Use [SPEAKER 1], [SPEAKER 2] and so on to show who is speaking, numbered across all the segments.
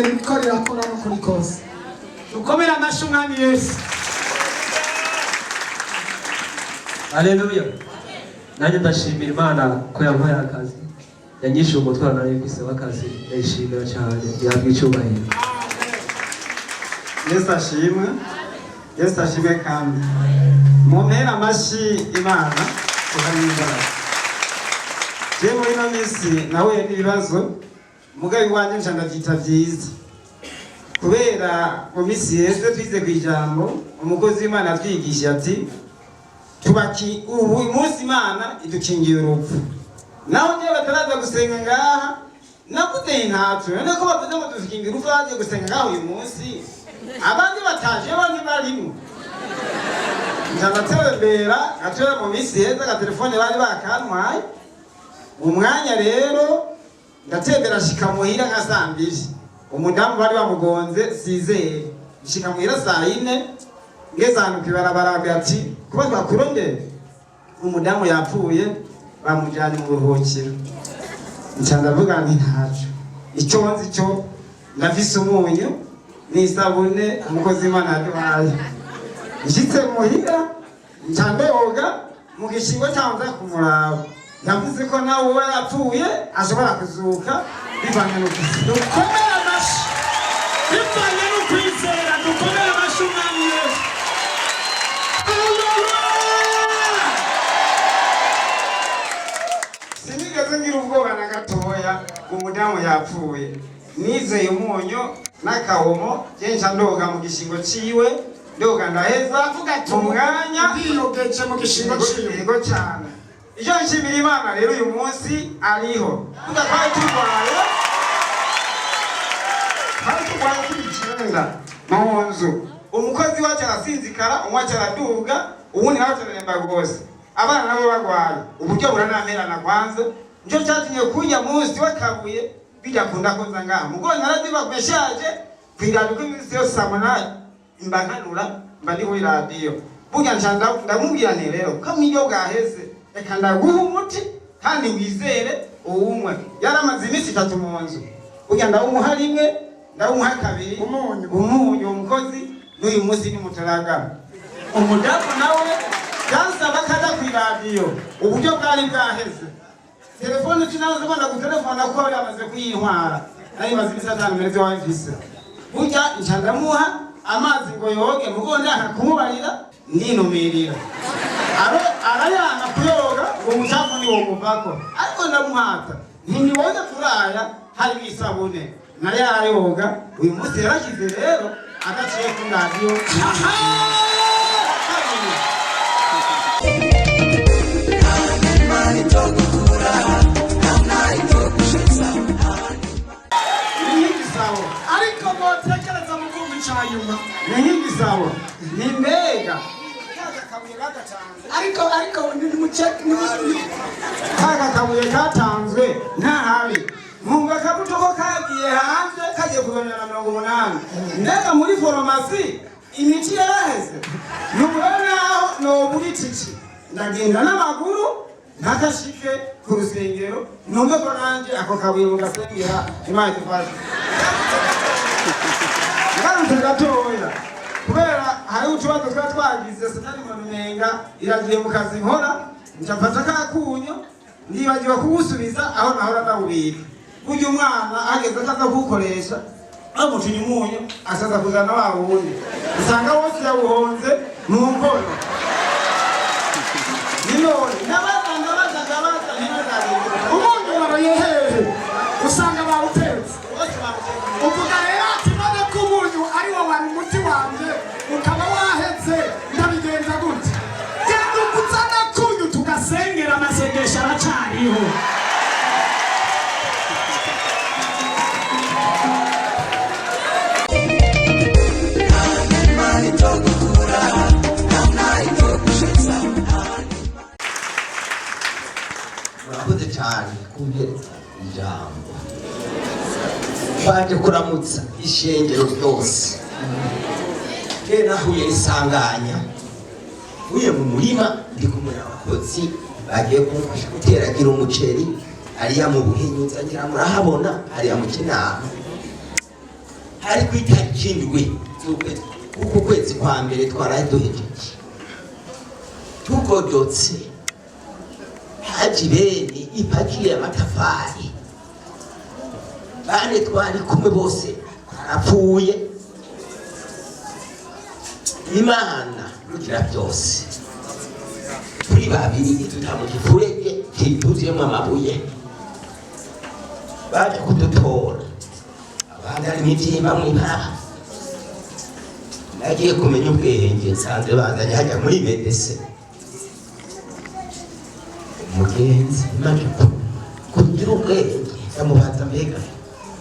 [SPEAKER 1] kwizera ibiko rirakora no kuri kose. Dukomera amashyi umwami Yesu.
[SPEAKER 2] Haleluya. Nanjye ndashimira Imana ko yampaye akazi. Yanyishyuye umutwaro nari mfise w'akazi. Ndayishimira cyane. Yabwiye icyubahiro.
[SPEAKER 3] Yesu ashimwe. Yesu ashimwe kandi. Mumpera amashyi Imana tukanyumvira. Je muri no misi nawe n'ibibazo mugabe wanje nshandavyita vyiza. Kubera mu misi yeze twize kwijambo umukozi w'Imana atwigisha ati tubaki ubu munsi Imana idukingiye urupfu. Naho nje bataraza gusenga ngaha nakuteye ntatwe none ko bavuze ngo dukingiye urupfu baje gusenga ngaho uyu munsi abandi bataje bandi barimo. Njanatembera atwera mu misi yeze ka telefone bari bakantwaye. Umwanya rero ndatembera shika muhira nka saa 2. Umudamu bari bamugonze sizeye shika muhira saa 4 ngezanu kibarabara ati kuba twakurondera umudamu yapfuye bamujyanye mu buruhukiro. Ncandavuga nti ntaco icyo nzi cyo ndafise umunyu n'isabune umukozi w'Imana yaduhaye. Nshitse muhira ncandoga mu gishingo cyanza kumuraba. Yavuze ko nawe we yapfuye ashobora kuzuka bivanye no kwizera.
[SPEAKER 1] Dukomera amashyi. Bivanye no kwizera dukomera amashyi umwami Yesu.
[SPEAKER 3] Sinigeze ngira ubwoba na gatoya umudamu yapfuye. Nizeye umunyu n'akawomo kenshi ndoga mu gishingo ciwe ndoga ndaheza umwanya
[SPEAKER 1] ndiyogeje mu gishingo ciwe.
[SPEAKER 3] Yego cyane. Iyo nshimira Imana rero uyu munsi ariho. Twari turwaye kwicenda mu nzu. Umukozi wacu arasinzikara, umwacu araduga, ubundi araturemba rwose. Abana nabo bagwaye. Uburyo buranamerana kwanza. Njo cyatinye kujya munsi wakabuye bijya kunda koza ngaha. Mugo naraziba kweshaje kwirabiko iminsi yose samana imbankanura mbandi ku radio. Burya ncanda ndamubwira nti rero kamijyo gaheze. Eka ndaguha umuti kandi wizere uwumwe. Yaramaze iminsi 3 mu nzu. Burya ndawumuha rimwe ndawumuha kabiri umunyu umukozi n'uyu munsi ni mutaraga. Umudamu nawe yansaba kaza ku radio uburyo bwari bwaheze. Telefone tunazo bana gutelefona ko yamaze kuyintwara. Ari maze iminsi 5 mbere byo wamvise. Burya ncyandamuha amazi ngo yoge mugonda akumubarira ninumirira. Arayana kuyoga ngo mucafu ni wo kuvako. Ariko ndamuhata. Ntiwone kuraya hari bisabune. Nari arayoga uyu munsi yarashize rero agaciye ku radio.
[SPEAKER 1] Ariko botekereza mu kumva cyanyuma.
[SPEAKER 3] Ni sawa. Ni mbega.
[SPEAKER 1] Ariko ni mucheki ni
[SPEAKER 3] Kaga kabuye katanzwe ntahabi. Munga kabuto ko kagiye hanze kagiye kuzonera 80. Ndega muri farumasi imiti yaraheze. Nubona no buritici. Ndagenda n'amaguru ntakashike ku rusengero numve ko nanje ako kabuye mugasengera Imana ifashe. Nganze gatoya. Kubera hari utubazo twagize satani manumenga iragiye mu kazi nkora ncafata kakunyo ndibagiwe kugusubiza aho nahora ndawubika. Burya umwana ageze akaza kukoresha amutunye umunyu asaza kuzana wa wundi usanga wose yawuhonze mu nkono. Nilone nabaza
[SPEAKER 1] umunyu warayehehe usanga bawutetse. Uvuga rero ati none ko umunyu ari wo wari umuti wanje ukaba wahetse ndabigenza gute? Genda ukuzana kunyu tugasengera amasengesho aracariho.
[SPEAKER 4] Murakoze cyane kubyereka ijambo. Baje kuramutsa ishengero ryose. Nahuye isanganya. Uye mu murima ndi kumwe n'abakozi bagiye kumfasha guteragira umuceri ariya mu buhinyuza ngira murahabona ariya mu kinama. hari ku itariki indwi uku kwezi kwa mbere twaraye duhejeje tugodotse haji bene ipaki y'amatafari bane twari kumwe bose barapfuye. Imana rugira byose kuri babiri tutamugifurege kituziyemo amabuye baje kudutora abandi ari imibyimba mw'ibara. Nagiye kumenya ubwenge nsanze bazanye hajya muri medese umugenzi maze kugira ubwenge ndamubaza mbega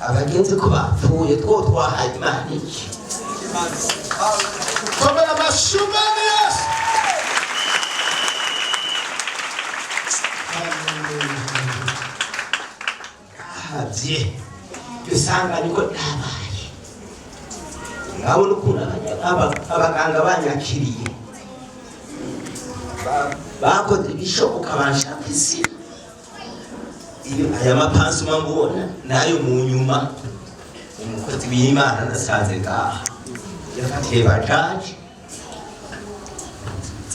[SPEAKER 4] abagenzi ko bapfuye two twahaye Imana iki?
[SPEAKER 1] komera amashumani Yesu.
[SPEAKER 4] Habye usanga niko nabaye ngabona ukuntu abaganga banyakiriye bakoze ibishoboka banshaka isi iyo aya mapansuma mbona nayo mu nyuma umukozi w'Imana nasanze ngaha yafatiye bajaji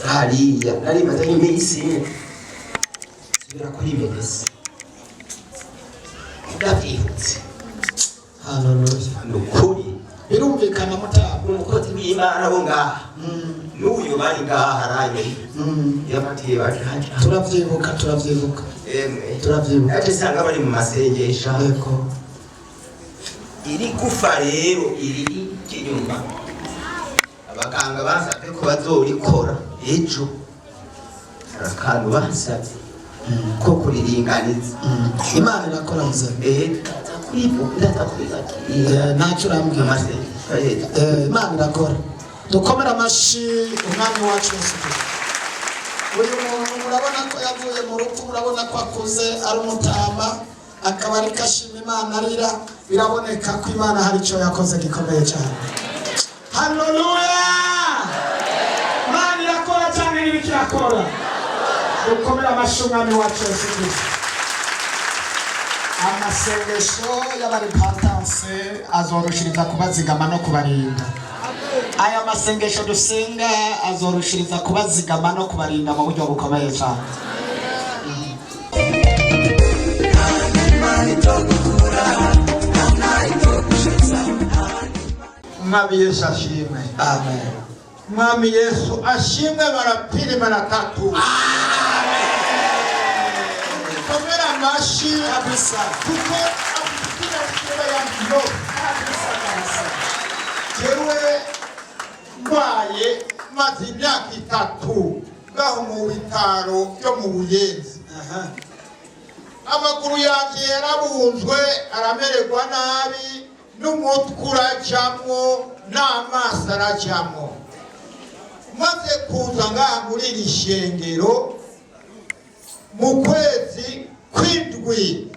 [SPEAKER 4] hariya nari maze nk'iminsi subira kuri medese ndabyihutse.
[SPEAKER 1] Haleluya.
[SPEAKER 4] Nukuri
[SPEAKER 1] birumvikana mutaba
[SPEAKER 4] umukozi w'Imana bo ngaha n'uyu bari ngaha haranye yafatiye bajaji
[SPEAKER 1] turavyibuka
[SPEAKER 4] ati sanga bari mu masengesho
[SPEAKER 1] yego
[SPEAKER 4] iri gufa rero iri kinyuma abaganga basabye ko bazorikora ejo arakantu basabye ko kuriringaniza
[SPEAKER 1] Imana irakora nze
[SPEAKER 4] ndatakwiga
[SPEAKER 1] ntacyo urambwira
[SPEAKER 4] amasengesho
[SPEAKER 1] Imana irakora. Dukomera amashi umwami wacu Yesu. Uyu muntu murabona ko yavuye mu rupfu, murabona ko akuze ari umutama, akaba ari kashima Imana arira, biraboneka ko Imana hari icyo yakoze gikomeye cyane. Haleluya. Imana irakora cyane n'ibiki yakora. Dukomera amashi umwami wacu Yesu Kristo. Amasengesho y'abaripatanse azoroshiriza kubazigama no kubarinda. Aya masengesho dusenga azorushiriza kubazigama no kubarinda mu buryo bukomeye cyane.
[SPEAKER 5] Mwami Yesu ashimwe.
[SPEAKER 1] Amen.
[SPEAKER 5] Mwami Yesu ashimwe mara pili mara tatu. Komera amashi
[SPEAKER 1] Kabisa.
[SPEAKER 5] kuko avugira kera ya mbo. Jewe mbaye maze imyaka 3 ngaho mu bitaro byo mu Buyenzi. Amaguru yanjye yarabunzwe aramererwa nabi n'umutwe urajamwo n'amaso arajamwo. Maze kuza ngaha muri iri shengero mu kwezi kw'indwi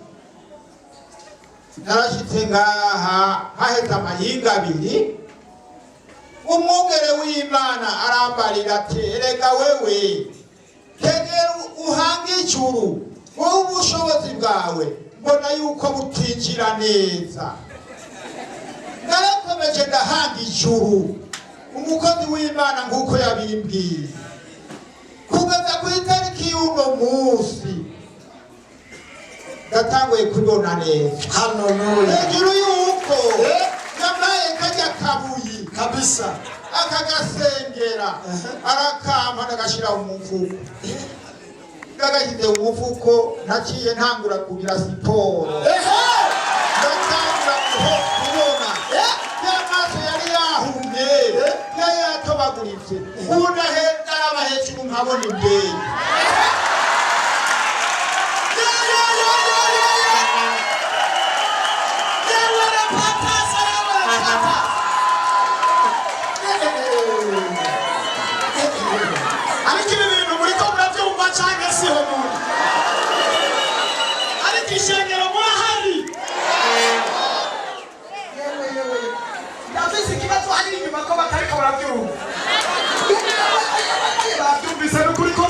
[SPEAKER 5] narashitse ngaha haheze amahinga 2 umwungere w'Imana arambarira ati erega wewe tegera uhange ijuru wowe ubushobozi bwawe mbona yuko butinjira neza. Narakomeje ndahanga ijuru umukozi w'Imana nk'uko yabimbwiye kugeza ku itariki y'uno munsi ndatanguye kubona neza.
[SPEAKER 1] Haleluya.
[SPEAKER 5] Hejuru yuko yambaye kajya kabuyi
[SPEAKER 1] Kabisa.
[SPEAKER 5] akagasengera arakama ndagashira mu mufuko ndagashyize mu mufuko naciye ntangura kugira siporo ndatangura kubona y'amaso yari yahumye yari yatobaguritse ubu ndahera hejuru nkabona imbere.
[SPEAKER 1] Ariko ibi bintu muri ko murabyumva cyangwa si ho muri? Ariko ishengero murahari? Ndabizi ikibazo hari inyuma ko batariko barabyumva. Babyumvise n'ukuri ko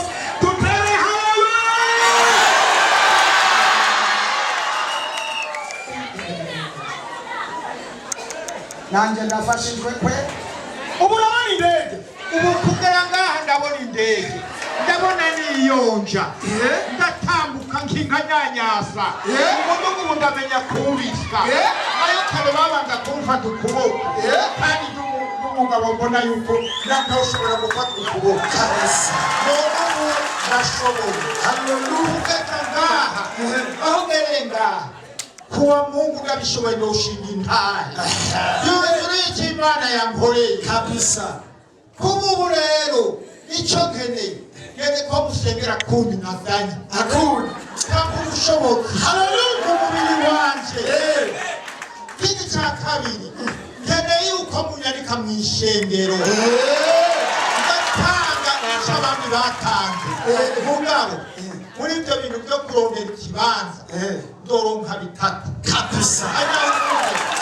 [SPEAKER 1] nanjye ndafashijwe kwe ubu urabona indege
[SPEAKER 5] ubu kugera ngaha ndabona indege ndabona niyonja ndatambuka nk'inkanyanyasa umudugu ubu ndamenya kubika nayo kare babanza kumfata ukuboko kandi n'umugabo mbona yuko natawushobora gufata ukuboko none ubu ndashoboye ugata ngaha aho ngereye ngaha kuwa Mungu ndabishoboye noshinga intahe yuzure icyo Imana yankoreye kabisa kubu rero icyo nkeneye ngene ko musengera kundi nazanye
[SPEAKER 1] akundi
[SPEAKER 5] kandi ubushobozi mu mubiri wanje ikindi cya kabiri nkeneye yuko munyarika mu ishengero ngatanga icyo abandi batanze mugabo muri ibyo bintu byo kurongera ikibanza ndoronka bitatu
[SPEAKER 1] kabisa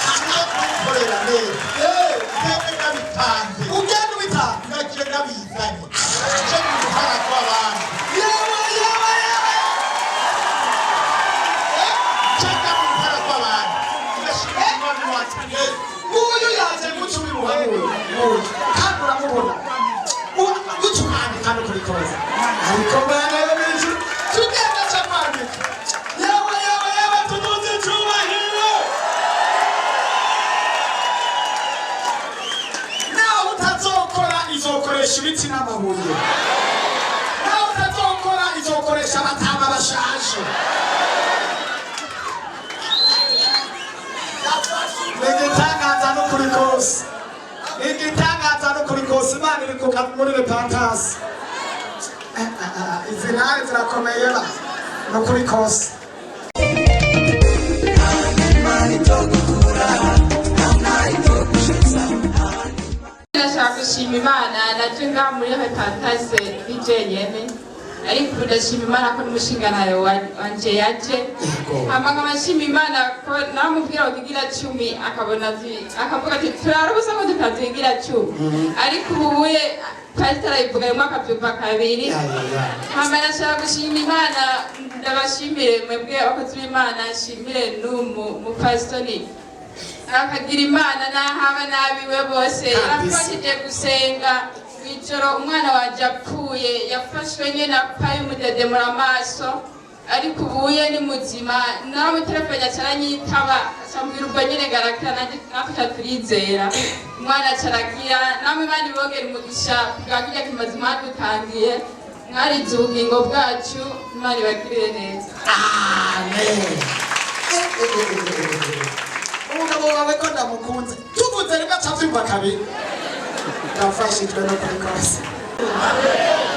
[SPEAKER 5] kimwe kubikorera neza twebwe nabitanze
[SPEAKER 1] ugenda ubitanga
[SPEAKER 5] nacyo nabizanye icyo ni uruhara rw'abantu cyangwa mu ruhara rw'abantu ugashira umwami wacu neza
[SPEAKER 1] uyu yaje guca ubimuhanura kandi uramubona guca umwami kandi ukuri koza ariko mwana yo n'ijuru tugenda cyamwandika yewe tuduze icyubahiro nawe utazokora izokoresha ibiti n'amabuye nawe utazokora izokoresha abatama bashaje igitangaza n'ukuri kose igitangaza n'ukuri kose Imana iri muri repentance izi ntare zirakomeye ba n'ukuri kose
[SPEAKER 6] ndashaka gushima Imana naje ngaha muri repentance nijenyene ariko ndashima Imana ko n'umushinganayo wanje yaje hama nkabashima Imana ko namubwira ngo tugira 10 akabona akavuga ati turarubusa ko tutazigira 10 ariko ubuye pastor ayivuga mu akabyumva kabiri hama ndashaka gushima Imana ndabashimire mwebwe abakozi b'Imana shimire mu pastori akagira Imana n'ahaba n'abiwe bose yarafashije gusenga ijoro umwana wanje apfuye yafashwe nyene apaye umudedemura amaso ariko ubuye ni muzima namutelefone acaranyitaba acambwira ubwo nyene garakira natwe turizera umwana acaragira namwe bandi bongera umugisha bwa kirya kimaze imana dutangiye mwarize ubugingo bwacu Imana ibagirire neza
[SPEAKER 1] amen umugabo wawe ko ndamukunze tuvuze rimwe acavyumva kabiri ndafashijwe no kuri kose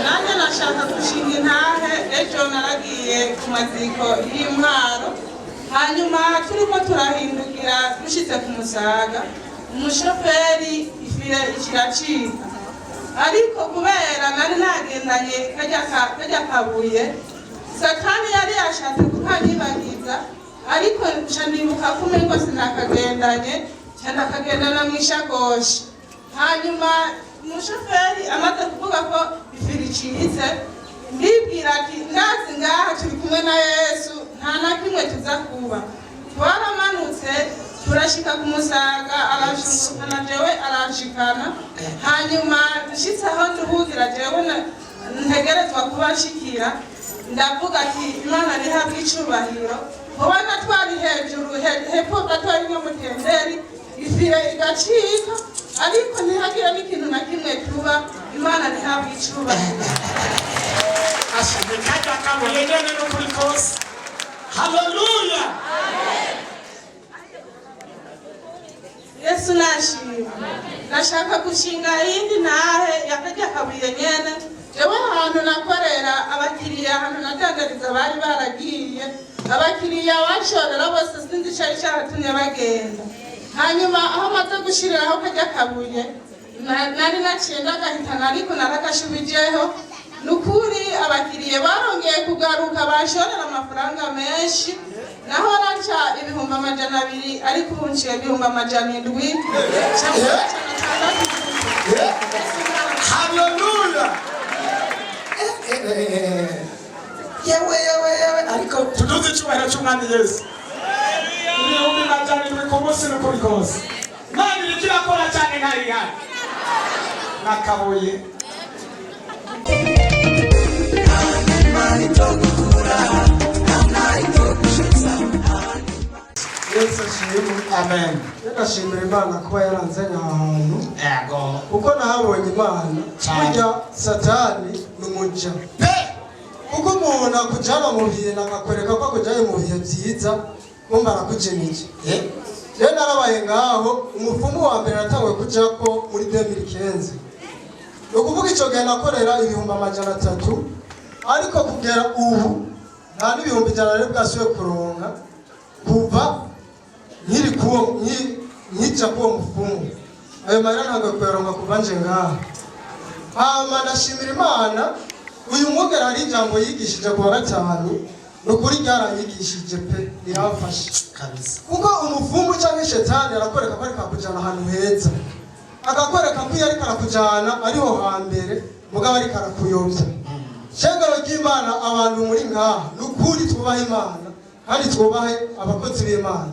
[SPEAKER 7] nanjye nashaka gushinga intahe ejo naragiye ku maziko y'intwaro hanyuma turimo turahindukira dushitse ku Musaga umushoferi ifire ikiracika ariko kubera nari nagendanye kajya kabuye satani yari yashatse kukanyibagiza ariko nshandibuka kumengo sinakagendanye ndakagendana mu ishakoshi hanyuma umushoferi amaze kuvuga ko ifiri icitse ndibwira ati ndazi ngaha turi kumwe na Yesu nta na kimwe tuza kuba twaramanutse turashika ku Musaga arashungukana jewe aranshikana hanyuma nshitse aho nduhugira jewe ntegerezwa kuba nshikira ndavuga ati Imana nihabwe icubahiro ubona twari hejuru hepfo gatoya y'umutemberi ifire igacika ariko ntihagire n'ikintu na kimwe tuba Imana ntihabwe icubahiro
[SPEAKER 1] ashimwe kandi akabuye nyene no kuri kose haleluya
[SPEAKER 7] Yesu nashimwe nashaka gushinga yindi ntahe yakajya kabuye nyene jewe ahantu nakorera abakiriya ahantu natangariza bari baragiye abakiriya bashorera bose sinzi cari caratumye bagenda hanyuma aho maze gushiriraho kajya kabuye nari naciye ndagahitana ariko naragashubijeho nukuri abakiriye barongeye kugaruka bashorera amafaranga menshi naho naca ibihumbi 200 ariko ubu nciye ibihumbi 700
[SPEAKER 1] haleluya yewe ariko tuduze icyubahiro cy'umwami Yesu ibihumbi 700 ku munsi no kuri kose Imana iriko irakora cyane ntarihari nakabuye
[SPEAKER 8] Yesu ashimwe.
[SPEAKER 1] amen
[SPEAKER 8] Ndashimira Imana kuba yaranzanye ahantu
[SPEAKER 1] yego
[SPEAKER 8] kuko nahabonye Imana. Burya Satani ni umuja. Kuko umuntu akujana mu bihe nakakwereka ko akujanye mu bihe byiza kumva arakujenije. Rero narabaye ngaho umufumu wa mbere natangwe kujako muri 2015. Ukuvuga ico gihe nakorera 300,000 ariko kugera ubu nta n'ibihumbi 100 bwasuye kuronka kuva nkiri kuwo nkija kuwo mufumu. Ayo mahera ntabwo kuyaronka kuva nje ngaha. Hama ndashimira Imana uyu mwogera hari ijambo yigishije ku wa gatanu nukuri ryaranyigishije pe rirafashe kabisa. Kuko umufumu cyangwa shetani arakwereka ko ariko akujana ahantu heza, akakwereka ko yari karakujana ariho hambere mugabo ari karakuyobya. Shengero ry'Imana abantu muri ngaha nukuri twubahe Imana kandi twubahe abakozi b'Imana.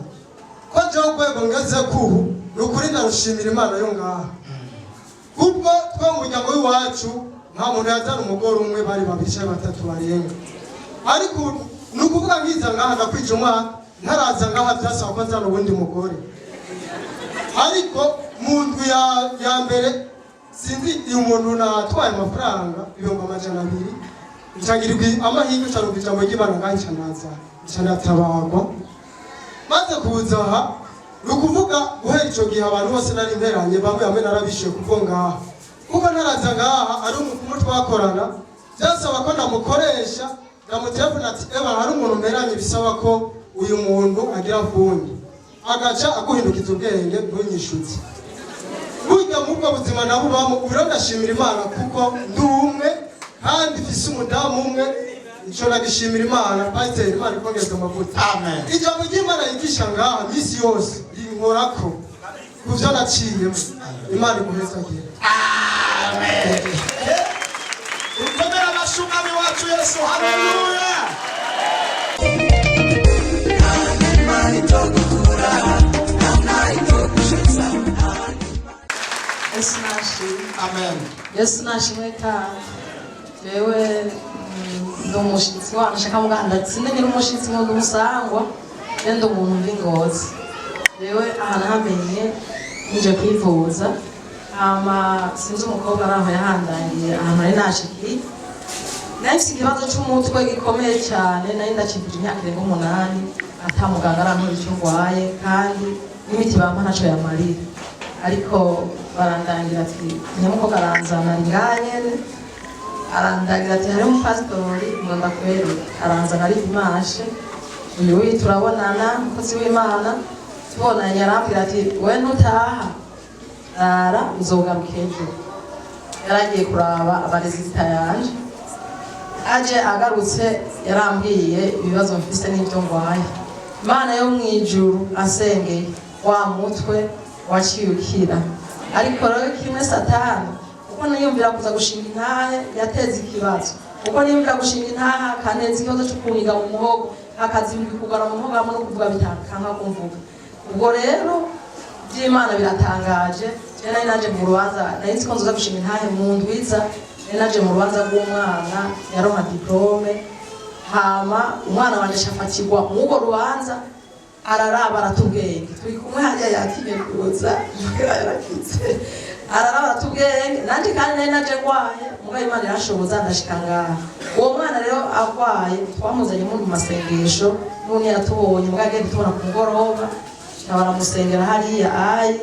[SPEAKER 8] Ko je kwego ngeze kubu nukuri ndarushimira Imana yo ngaha. Kubwo twa mu muryango w'iwacu nta muntu yazana umugore umwe bari babishe batatu barenga. Ariko nukuvuga ngiza ngaha ndakwije umwaka ntaraza ngaha byasaba ko nzana ubundi mugore. Ariko mu ndwi ya mbere sinzi umuntu natwaye amafaranga 200,000 ncagirirwa amahirwe cyane kujambo ry'Imana ngaha naza cyanatabagwa. Maze kuza aha nukuvuga guhera ico gihe abantu bose nari mberanye bamwe hamwe narabishiye kuko ngaha. Kuko ntaraza ngaha ari umufumu twakorana byasaba ko ndamukoresha ndamutelefona ati eba hari umuntu mberanye bisaba ko uyu muntu agira vundi agaca aguhindukiza ubwenge ntunyishutse. Burya mu bwo buzima nabubamo urandashimira Imana kuko ndi umwe kandi mfise umudamu umwe. Ico nagishimira Imana pastor Imana ikongeza amavuta. Amen. Ijambo ry'Imana yigisha ngaha misi yose rinkorako kuvyo naciye. Imana iguhezagira.
[SPEAKER 1] amen ukomera amashumami wacu Yesu haleluya.
[SPEAKER 9] Yesu nashimwe.
[SPEAKER 1] amen
[SPEAKER 9] Yesu nashimwe kandi jewe ndo mushitsi wanashaka muganda tsinde ngira umushitsi ngo umusangwa ndo umuntu mvi Ngozi. Jewe ahana hamenye nje kwivuza ama sinzi umukobwa araho yahandangiye ahantu ari nashiki. Nafise ikibazo cy'umutwe gikomeye cyane nari ndakivuje imyaka 8 atamuganga arantora icyo ngwaye kandi n'imiti bampa ntaco yamarira. Ariko barandangira ati nyamukobwa aranzana nganye arandagira ati hari umupasitori ngomba kwera aranzana ari Dimashe uyu turabonana umukozi w'Imana tubonanye arambwira ati we nutaha ara uzogaruka ejo. Yaragiye kuraba abaresita yanje aje agarutse yarambwiye ibibazo mfise n'ibyo ngwaye. Imana yo mwijuru asengeye wa mutwe waciyukira. Ariko rero kimwe Satani uko niyumvira kuza gushinga intahe yateza ikibazo. Uko niyumvira gushinga intaha kaneza ikibazo cyo kuniga mu muhogo akazimbika kugara mu muhogo hamwe no kuvuga bitakanga kumvuga. Ubwo rero by'Imana biratangaje. Nari naje mu rubanza nari nzi ko nzoza gushinga intahe mu ndwiza. Nari naje mu rubanza rw'umwana yaronka diplome hama umwana wanje shafatirwa mu urwo rubanza araraba aratubwenge turi kumwe hariya yakiye kuza yarakitse araraba aratubwenge nanje kandi nari naje ngwaye mugaye Imana irashoboza ndashika ngaha. Uwo mwana rero agwaye twamuzanye mu masengesho none yatubonye mugaye gutubona ku ngoroba baramusengera hariya ayi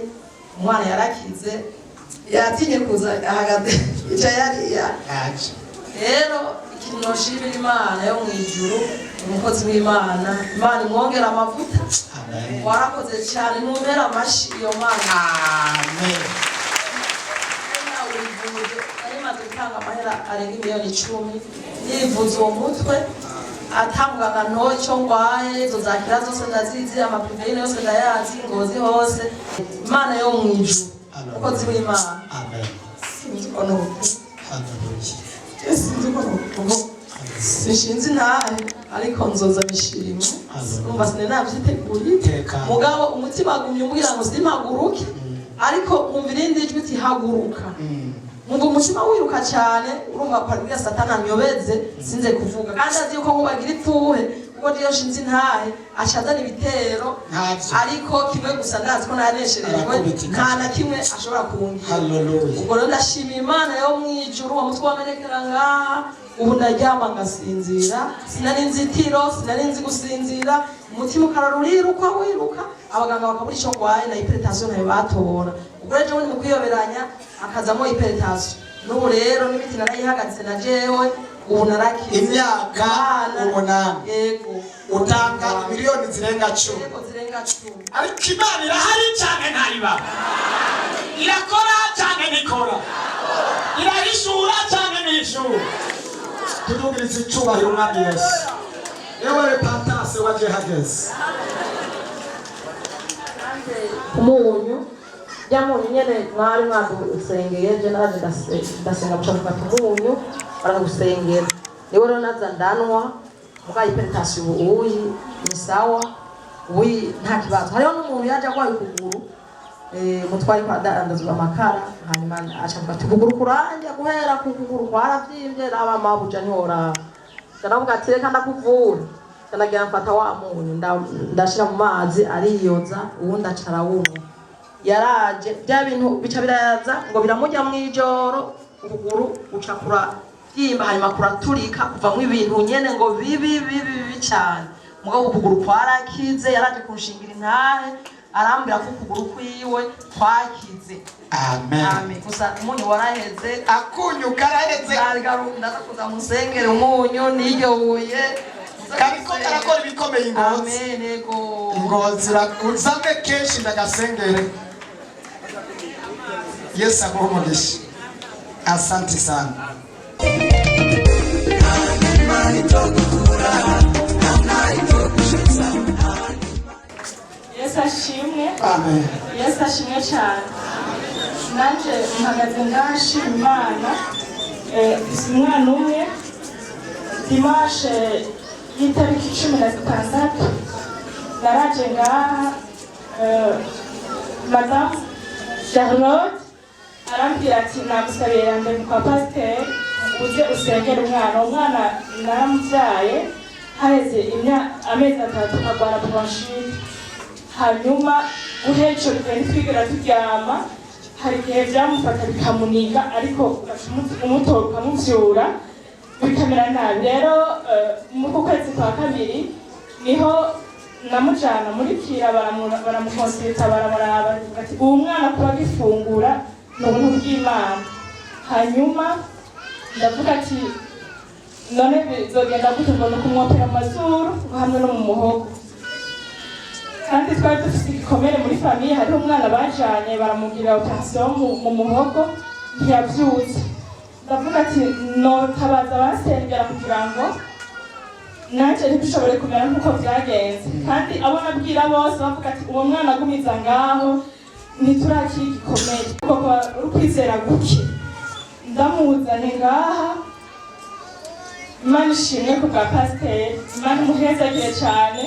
[SPEAKER 9] umwana yarakize yatinye kuza ahagaze ica yariya aje. Rero ikintu noshimira Imana yo mwijuru umukozi w'Imana Imana imwongera amavuta. Amen. Warakoze cyane numera amashi iyo Mana. Amen. Ari maze gutanga amahera arenga 10,000 yivuza uwo mutwe atambwaga ntocyo ngwaye izo zakira zose ndazizi amaproteine yose ndayazi Ngozi hose. Imana yo mwijuru umukozi w'Imana. Amen. Sinzi ko no Sinzi ntahe ariko nzoza bishimwe. Numva sinenavyiteguriye mugabo umutima gumye umbwira ngo simpaguruke ariko umva irindi jwi iti haguruka umva umutima wiruka cyane urumva paribwira satani anyobeze sinze kuvuga kandi azi yuko nkubagira ipfuhe kuko niyo shinzi ntahe acazana ibitero ariko kimwe gusa ndazi ko nanesherejwe nta na kimwe ashobora kungira ubwo rero ndashima Imana yo mwijuru uwo mutwe wamenekera ngaha ubu ndaryama ngasinzira sinari nzitiro sinari nzi gusinzira umutima ukarara uriruka wiruka abaganga bakabura icyo ngwaye na hypertension nayo batobora ubwo rero ni mu kwiyoberanya akazamo hypertension n'ubu rero n'imiti narayihagaritse na jewe ubu narakize
[SPEAKER 5] imyaka 8
[SPEAKER 9] yego
[SPEAKER 5] utanga miliyoni zirenga 10
[SPEAKER 9] yego zirenga 10
[SPEAKER 5] ariko Imana irahari cyane ntayiba irakora cyane nikora irahishura cyane nishura tudugiriza icyubahiro umwami Yesu yewe Pantase waje hageze
[SPEAKER 9] umunyu byamunyu nyene mwari mwadusengeye je naraje ndasenga mucavuga umunyu baragusengera niwe rero naza ndanwa muga hypertension uyi ni sawa uyi nta kibazo hariho n'umuntu yaje agwaye ukuguru mutwari kwa dandazwa amakara hanyuma acavuga ati ukuguru kuranje guhera ku kuguru kwaravyimbye raba mabuja ntihora ndavuga ati reka ndakuvura ndagira mfata wa munyu ndashira mu mazi ariyoza ubundi acara wumwe yaraje bya bintu bica biraza ngo biramujya mu ijoro ukuguru ucakura yimba hanyuma kuraturika kuvamwe ibintu nyene ngo bibi cyane mugabo ukuguru kwarakize yaraje kunshingira intahe arambira ko ukuguru kwiwe kwakize amen gusa umunyu waraheze
[SPEAKER 5] akunyu karaheze
[SPEAKER 9] ndaza kuza musengere umunyu niyobuye
[SPEAKER 5] kariko karakora ibikomeye ingozi
[SPEAKER 9] amen ego
[SPEAKER 5] ingozi uzame kenshi ndagasengere Yesu aguhumugishe asante sana
[SPEAKER 7] Yesu ashimwe
[SPEAKER 5] amen
[SPEAKER 7] Yesu ashimwe cyane nanje mpagaze ngashima Imana umwana umwe dimanche y'itariki 16 naraje ngaha Madame Charlotte arambwira ati namusabira mbere kwa pasiteri uze usengera umwana naramubyaye haheze amezi 3 agwara bronchite hanyuma guhejo twigera turyama hari igihe byamufata bikamuniga ariko umutora ukamuvyura bikamera nabi rero mu kwezi kwa kabiri niho namujana muri kira baramukonsulta baramuraba ati uwo mwana kuba gifungura ni ubuntu bw'Imana hanyuma ndavuga ati none bizogenda gute ngo ni ukumwopera amazuru hamwe no mu muhogo kandi twari dufite igikomere muri famiye hariho umwana bajanye baramugirira operation mu muhogo ntiyavyutse ndavuga ati notabaza basengera kugira ngo nanje ntibishobore kumera nk'uko byagenze kandi abo nabwira bose bavuga ati uwo mwana agumiza ngaho ntiturakira igikomere koko urukwizera guke ndamuzane ngaha Imana ishimwe ku bwa pasiteri Imana imuhezagire cyane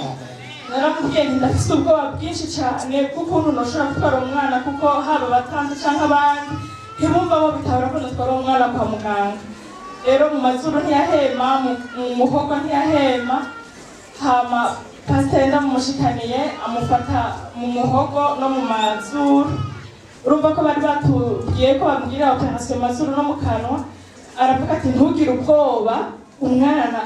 [SPEAKER 7] naramubwiye nti ndafite ubwoba bwinshi cyane bw'ukuntu nashobora gutwara umwana kuko haba abatanzi cyangwa abandi ntibumva bo bitabura ko natwara umwana kwa muganga rero mu mazuru ntiyahema mu muhogo ntiyahema hama pasiteri ndamushikaniye amufata mu muhogo no mu mazuru urumva ko bari batubwiye ko bamugirira operasiyo mu mazuru no mu kanwa aravuga ati ntugire ubwoba umwana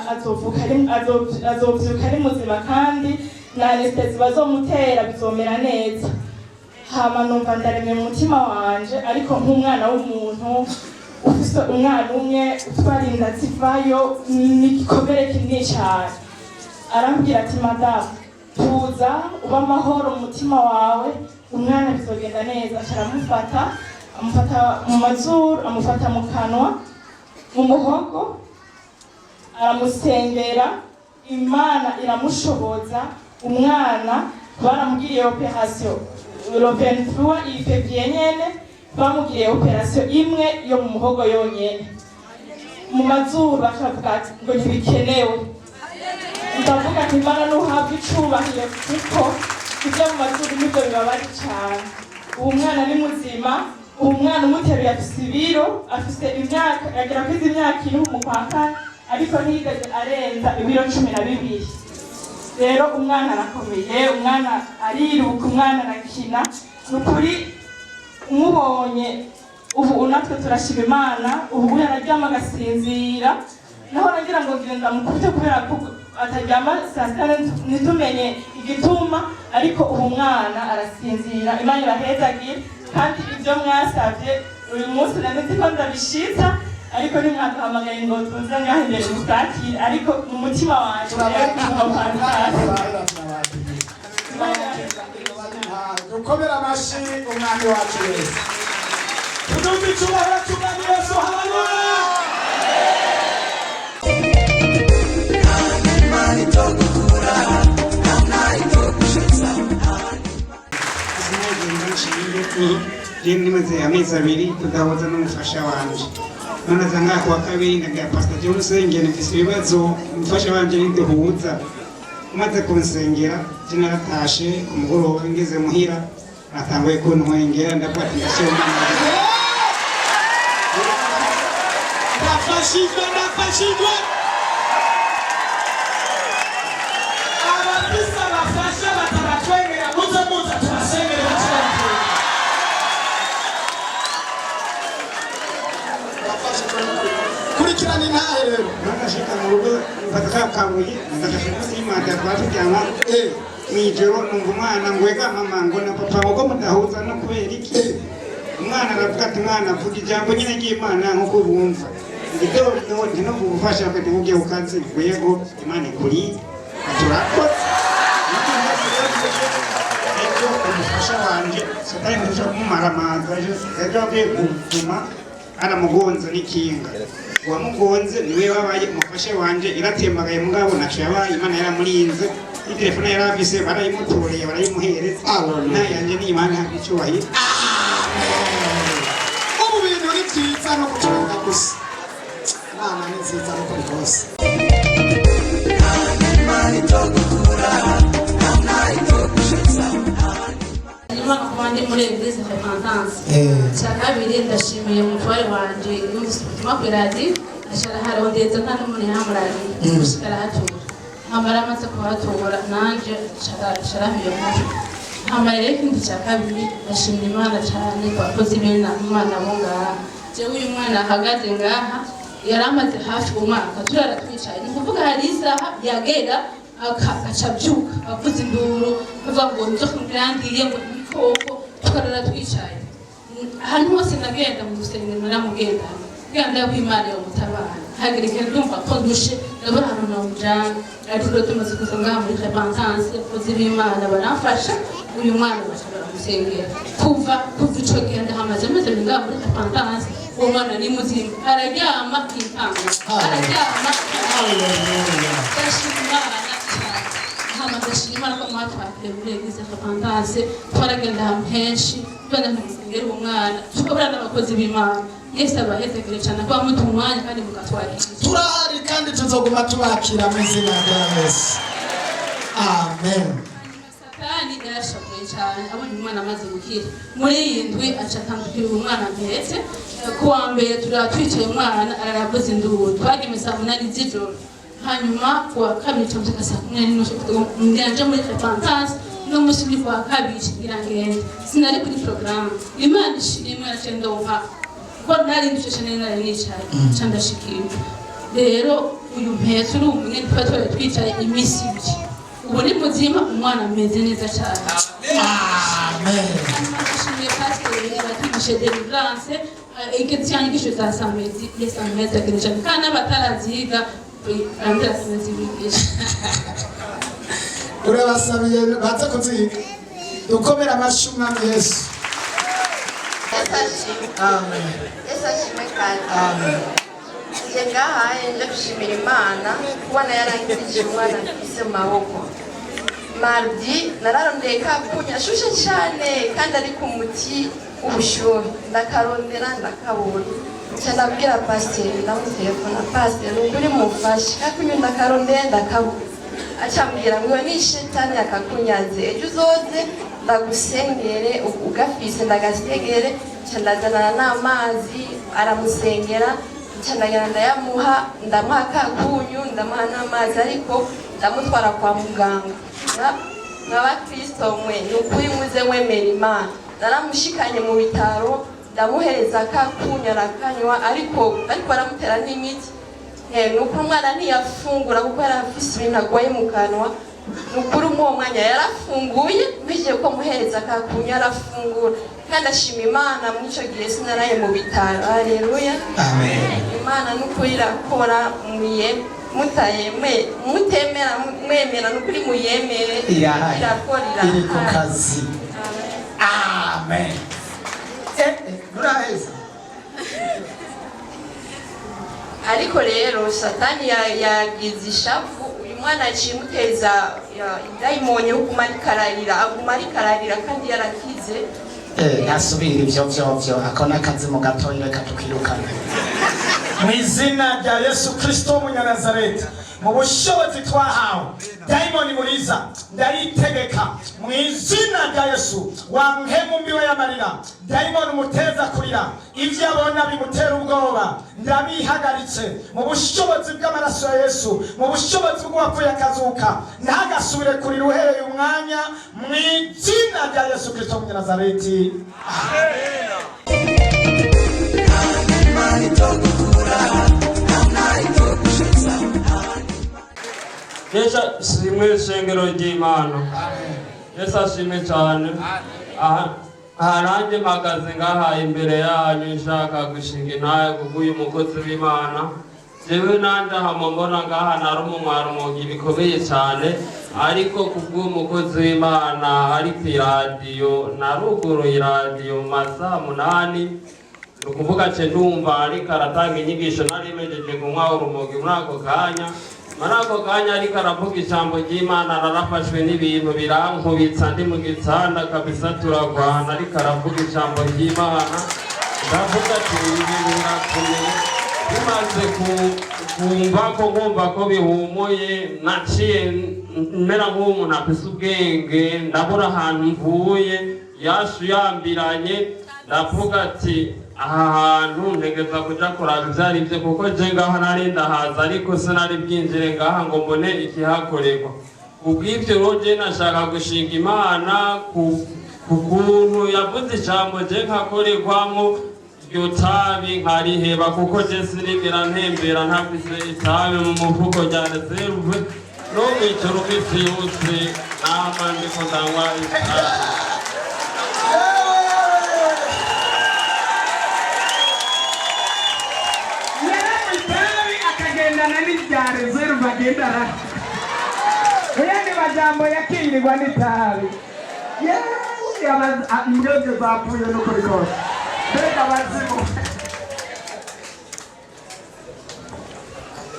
[SPEAKER 7] azovyuka ari muzima kandi na anesthesi bazomutera bizomera neza hama numva ndaremye mu mutima wanje ariko nk'umwana w'umuntu ufise umwana umwe utwara inda zivayo n'igikomere kinini cyane arambwira ati madamu tuza uba amahoro mu mutima wawe umwana bizogenda neza aramufata mu mazuru amufata mu kanwa mu muhogo aramusengera Imana iramushoboza umwana baramugiriye operation le 23 février nyene bamugiriye operation imwe yo mu muhogo yonyene mu mazuru bakavuga ngo ntibikenewe ndavuga ati Imana nuhabwa icubahiro kuko ibyo mu mazuru nibyo bibabari cyane ubu mwana ni muzima, ubu mwana umuteruye afise ibiro, afise imyaka yagera kwiza imyaka iri mu kwa kane, ariko ntiyigeze arenza ibiro 12. Rero umwana arakomeye, umwana ariruka, umwana arakina. Nukuri umubonye ubu natwe turashima Imana, ubu yararyama agasinzira, naho nagira ngo ngenda mukubite kubera ko ataryama saa sita ntitumenye igituma, ariko ubu mwana arasinzira. Imana irahezagire, kandi ibyo mwasabye uyu munsi nanditse ko ndabishitsa, ariko nimwaduhamagaye ngo tuze ngaho imbere mutakire, ariko mu mutima wanjye
[SPEAKER 1] dukomere amashyi umwami wacu Yesu. Tudumbe icyubahiro cy'umwami Yesu. Haleluya.
[SPEAKER 3] nimaze amezi abiri tudahuza n'umufasha wanje, none aza ngaha kuwa kabiri ndabwira Pastor John Sengera mfise ibibazo, umufasha wanje ntiduhuza. Umaze kunsengera je naratashe ku mugoroba, ngeze muhira natanguye kuntwengera, ndavuga ati ndashima
[SPEAKER 1] Nafashijwe abafise abafasha batabatwengera, muze tubasengere cyane. Kurikirana intahe rero.
[SPEAKER 3] Nakashika mu rugo mfata kabuye, ndakashika simata twaturyama mwijoro, numva umwana ngwega mama ngo na papa ngo mudahuza no kubera iki. Umwana aravuga ati mwana vuga ijambo nyine ry'Imana nkuko bumva. Ngidodo ndino kugufasha kwete ugiye ukazi kwego Imana ikuri aturakoze. Ego umufasha wanje satani ndusha kumumaramaza, ejo avuye gutuma aramugonza n'ikinga. Uwamugonze niwe wabaye umufasha wanje, iratembagaye mugabo naco yabaye Imana yaramurinze. Telefone yarafise barayimutoreye barayimuhereza. Yanje ni Imana yabicyubahira.
[SPEAKER 1] Ubu bintu ni byiza no gucunga gusa. Imana ni nziza nuko bikose.
[SPEAKER 9] Imana kubandi muri Eglise Repentance. Cyakabiri ndashimiye umutware wanje n'umusitima ku radio, ashara harondeza nta n'umuntu yamurari. Ushikara hatura. Amara amaze kuhatura nanje sharahiye muco. Amarere kindi cyakabiri ndashimira Imana cyane kwakoze ibintu Imana bonga. Je uyu mwana ahagaze ngaha yaramaze hafi umwaka turara twicaye, ni kuvuga hari isaha yagera akacabyuka avuze induru avuga ngo nzo kundirandiye ngo ikoko, tukarara twicaye. Ahantu hose nagenda mu rusengero naramugenda genda kw'Imana yo mutabana, hagereke ndumva ko ndushe ndabona ahantu namujana, ariko tumaze kusanga muri Repentance koze b'Imana baramfasha, uyu mwana bashobora musengera kuva ico genda hamaze ameze muri Repentance. Uwo mwana ni muzima, araryama impanga, araryama. Ndashima Imana cyane, ndashima Imana ko mwatwakire muri Eglise Repentance, twaragenda ahantu henshi tubona musengera uwo mwana, tukabura n'abakozi b'Imana. Yesu abahezekere cyane kuba mutu umwanya kandi mukatwarira.
[SPEAKER 1] Turahari kandi tuzoguma tubakira mu izina rya Yesu. Amen.
[SPEAKER 9] Satani yarashavuye cyane abonye umwana amaze gukira. Muri iyi ndwi aca atandukira umwana mpetse, kuwa mbere turatwicaye umwana ararabuze induru, twagiye saa 8 z'ijoro. Hanyuma kuwa kabiri cyangwa saa 10 nganje muri Repentance, n'umunsi ni kuwa kabiri irangende. Sinari kuri program. Imana ishimwe acendonka ko nari ndisheshene nari nicaye cyandashikira. Rero uyu mpetse uri umwe twatwaye twicaye imisi ibiri. Ubu ni muzima, umwana ameze neza cyane.
[SPEAKER 1] Amen.
[SPEAKER 9] Ndashimiye Pastor yatwigishe deliverance, ikitsiyanyigisho za samedi yesameza kirishana kana bataraziga andira sinazibigisha.
[SPEAKER 1] Urabasabiye baza kuziga. Dukomera amashyi umwami Yesu. Amen.
[SPEAKER 10] Yesu ashimwe kandi.
[SPEAKER 1] Amen.
[SPEAKER 10] Ngaha nje gushimira Imana kubona yarangije umwana mfise mu maboko. Mardi nararondeye kapunya shushe cyane kandi ari ku muti ubushuhe, ndakarondera ndakabona. Ndabwira pasteur ndamutelefona, pasteur uri mufashe kapunya ndakarondera ndakabona. acambwira ngo ni shetani akakunyaze ejo uzoze ndagusengere ugafise ndagasengere ndazanana n'amazi aramusengera ndagenda ndamuha kakunyu ndamuha n'amazi ariko ndamutwara kwa muganga nk'abakristo mwe ni ukuri muze mwemera Imana naramushikanye mu bitaro ndamuhereza kakunyu arakanywa ariko aramutera n'imiti nuko umwana ntiyafungura kuko yari afise ibintu agwaye mu kanwa nukuri uwo mwanya yarafunguye mbije ko muhereza kakunyu arafungura kandi ashima Imana muri ico gihe sinaraye mu bitaro. Haleluya, amen. Imana nukuri irakora mutemera mwemera nukuri muyemere irakora
[SPEAKER 5] iri ku kazi. Amen. Muraheza
[SPEAKER 10] ariko rero satani yagize ishavu uyu mwana acimuteza idayimoni yo aguma arikararira kandi yarakize.
[SPEAKER 5] Nasubira ivyo akona akazi mu gatoyi reka tukirukana mu izina rya Yesu Kristo w'Umunyanazareti. Mu bushobozi twahawe dayimoni muriza ndaritegeka mu izina rya Yesu, wa mpemu mbiwe y'amarira dayimoni umuteza kurira ivyo abona bimutera ubwoba ndabihagaritse mu bushobozi bw'amaraso ya Yesu, mu bushobozi bw'uwapfuye akazuka ntagasubire kurira uhereye umwanya mu izina rya Yesu Kristo w'Umunyanazareti. Amen.
[SPEAKER 11] Yesu ashimwe shengero ry'Imana. Yesu ashimwe cyane. Aha nanjye mpagaze ngaha imbere yanyu nshaka gushinga intahe kubw'uyu mukozi w'Imana. Jewe nanjye mbona ngaha nari umumwarumogi bikomeye cyane, ariko kubw'uyu mukozi w'Imana ari ku iradiyo naruguruye iradiyo mu masaha 8 ukuvuga ce ndumva ariko aratanga inyigisho nari mejeje kunywa urumogi muri ako kanya. Muri ako kanya ariko aravuga ijambo ry'Imana narafashwe n'ibintu birankubitsa ndi mu gitanda kabisa turagwana, ariko aravuga ijambo ry'Imana ndavuga ati ibintu birakomeye. Bimaze kumva ko bihumuye naciye mera nk'umuntu afise ubwenge ndabura ahantu mvuye yambiranye ndavuga ati aha hantu ntegeza kuja kuraba ivyari vyo kuko je ngaho nari ndahaza ariko sinari bwinjire ngaha ngo mbone ikihakorerwa. Ubw'ivyo rero je nashaka gushinga Imana ku kuntu yavuze ijambo je nkakorerwamo iryo tabi nkariheba kuko je sinigera ntembera ntafise itabi mu mufuko rya reserve no mw'ijoro misi yose nama ndiko ndanywa itabi.
[SPEAKER 1] Zero bagenda uyandi majambo yakirirwa n'itabi imbyonge zapfuye n'ukuri kose mbega bazimu.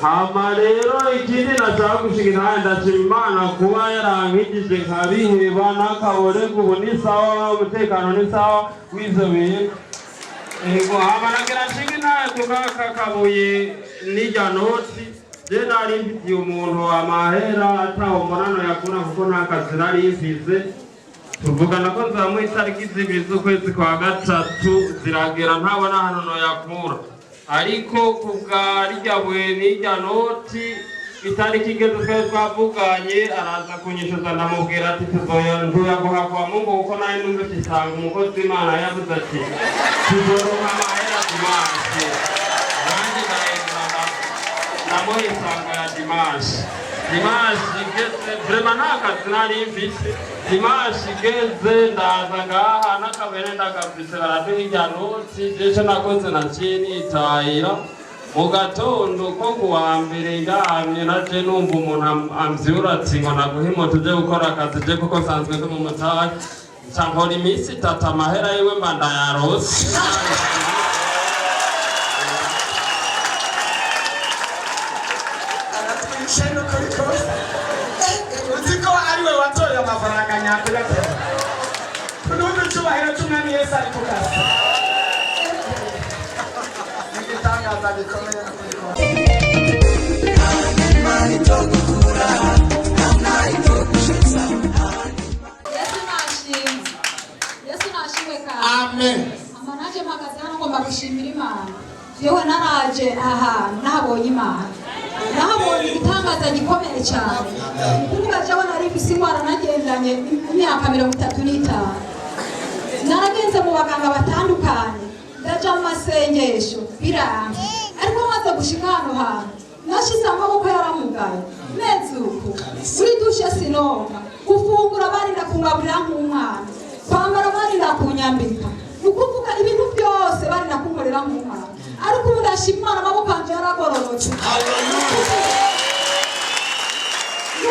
[SPEAKER 11] Hama rero ikindi nashaka gushinga intahe ndashima Imana kuba yarankijije nkabiheba n'akaborego ubu ni sawa, umutekano ni sawa w'ivyo bintu. Ego hama nagira nshinga intahe kugaka kabuye n'irya noti. Je nari mfitiye umuntu amahera ataho mbonano yakura kuko nta kazi nari mfise. Tuvugana ko nzamuha itariki 2 z'ukwezi kwa gatatu ziragera ntabona hano no yakura, ariko kubwa rirya buye n'irya noti itariki igeze twari twavuganye araza kunyishuza ndamubwira ati tuzoyaguha kwa Mungu kuko nari numva kisanga umukozi w'Imana yavuze ati tuzoronka amahera dimanche. Namoye sanga ya dimanche igeze vraiment nta kazi nari mfise. Dimanche igeze ndaza ngaha n'akabere ndagafise baraduha irya noti jeje nakoze naciye nitahira mu gatondo ko kuwa mbere ndahamye naje numva umuntu amvyura ati ngo naguhe moto uje gukora akazi je kuko nsanzwe ndi mu mutahe ncampora iminsi 3 amahera yiwe mba ndayarose.
[SPEAKER 1] Uziko ariwe watoye amafaranga nyakuri atera kududu cyubahiro cy'umwami Yesu ari kukazi igitangaza gikomeye no kuri
[SPEAKER 12] nje aha hantu nahabonye Imana, nahabonye igitangaza gikomeye cyane. Kuvuga jewe nari mfise indwara nagendanye imyaka 35. Naragenze mu baganga batandukanye, ndaja mu masengesho biranga, ariko maze gushika hano hantu nashize amaboko yaramugaye mezi uku muri dushe sinonga, gufungura barinda kungaburira nk'umwana, kwambara barinda kunyambika, ukuvuga ibintu byose barinda kunkorera nk'umwana, ariko ubu ndashima Imana amaboko yanje yaragororotse.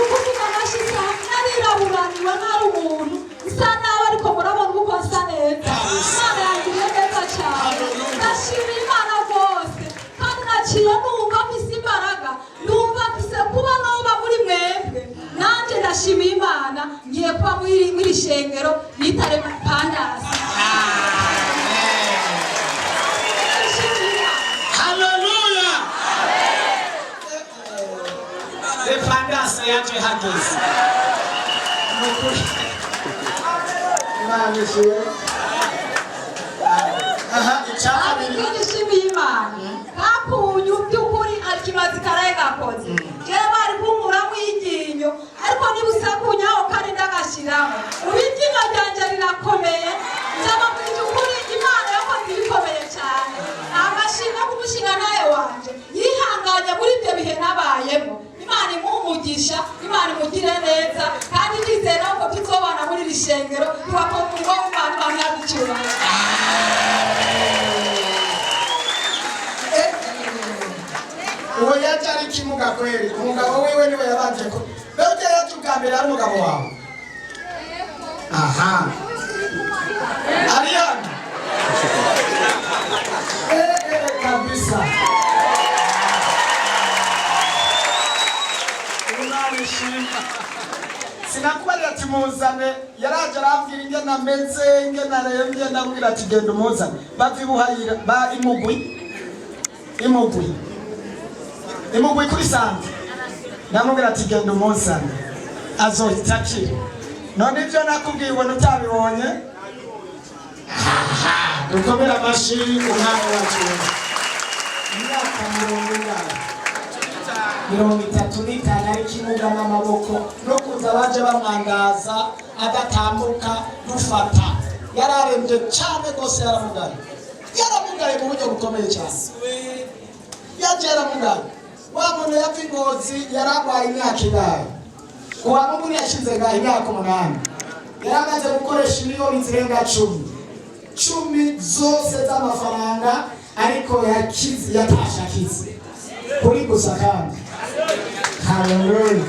[SPEAKER 12] Ukuvuga nashize narirabulaniwe ntari umuntu nsa nawe, ariko murabona uko nsa neza. Imana yangiriye neza cyane, ndashima Imana rwose, kandi naciye numva mfise imbaraga, numva mfise kuba noba muri mwebwe. Nanjye ndashima Imana, ngiye kuba muri shengero bitare Pandasi.
[SPEAKER 5] Haleluya! Pandasi yaje hageze.
[SPEAKER 12] Nishimiye Imana kakunyu by'ukuri akimazi karaye gakoze. Jewe bari kunkuramo iryinyo, ariko nibuse kunyaho kandi ndagashiramo. Ubiryinyo ryanje rirakomeye, njama by'ukuri Imana yakoze ibikomeye cyane. Amashimwe kumushinga naye wanje yihanganye muri ibyo bihe nabayemo. Imana imumugisha, Imana imugire neza, kandi ndizera ko tuzobana muri iri shengero tubakora umurimo w'Imana, Imana yaducyura.
[SPEAKER 5] Uwo yaje ari kimuga kweli, umugabo wiwe niwe yabanje ko. Bege yaje ubwa mbere ari umugabo wawe. Aha. Ariana. Kabisa. Sinakubarira ati muzane, yaraje arambwira ingene ameze, ingene arembye, ndabwira ati genda umuzane. Bavibuhayira ba imugwi kuri sante, ndamubwira ati genda umuzane azohita akira. None ibyo nakubwiye ubona utabibonye. Dukomere amashyi umwami wacu. Imyaka 35 ari kimuga n'amaboko, no kuza baje bamwangaza agatambuka dufata. Yararembye cyane rwose, yaramugaye mu buryo bukomeye cyane. Yaje yaramugaye, wa muntu yapfa Ingozi yaragwaye imyaka ingahe? Uwa Mungu yashize ngaho imyaka 8. Yaramaze gukoresha miliyoni zirenga 10 zose z'amafaranga, ariko yakize, yatasha akize kuri gusa kandi. Haleluya.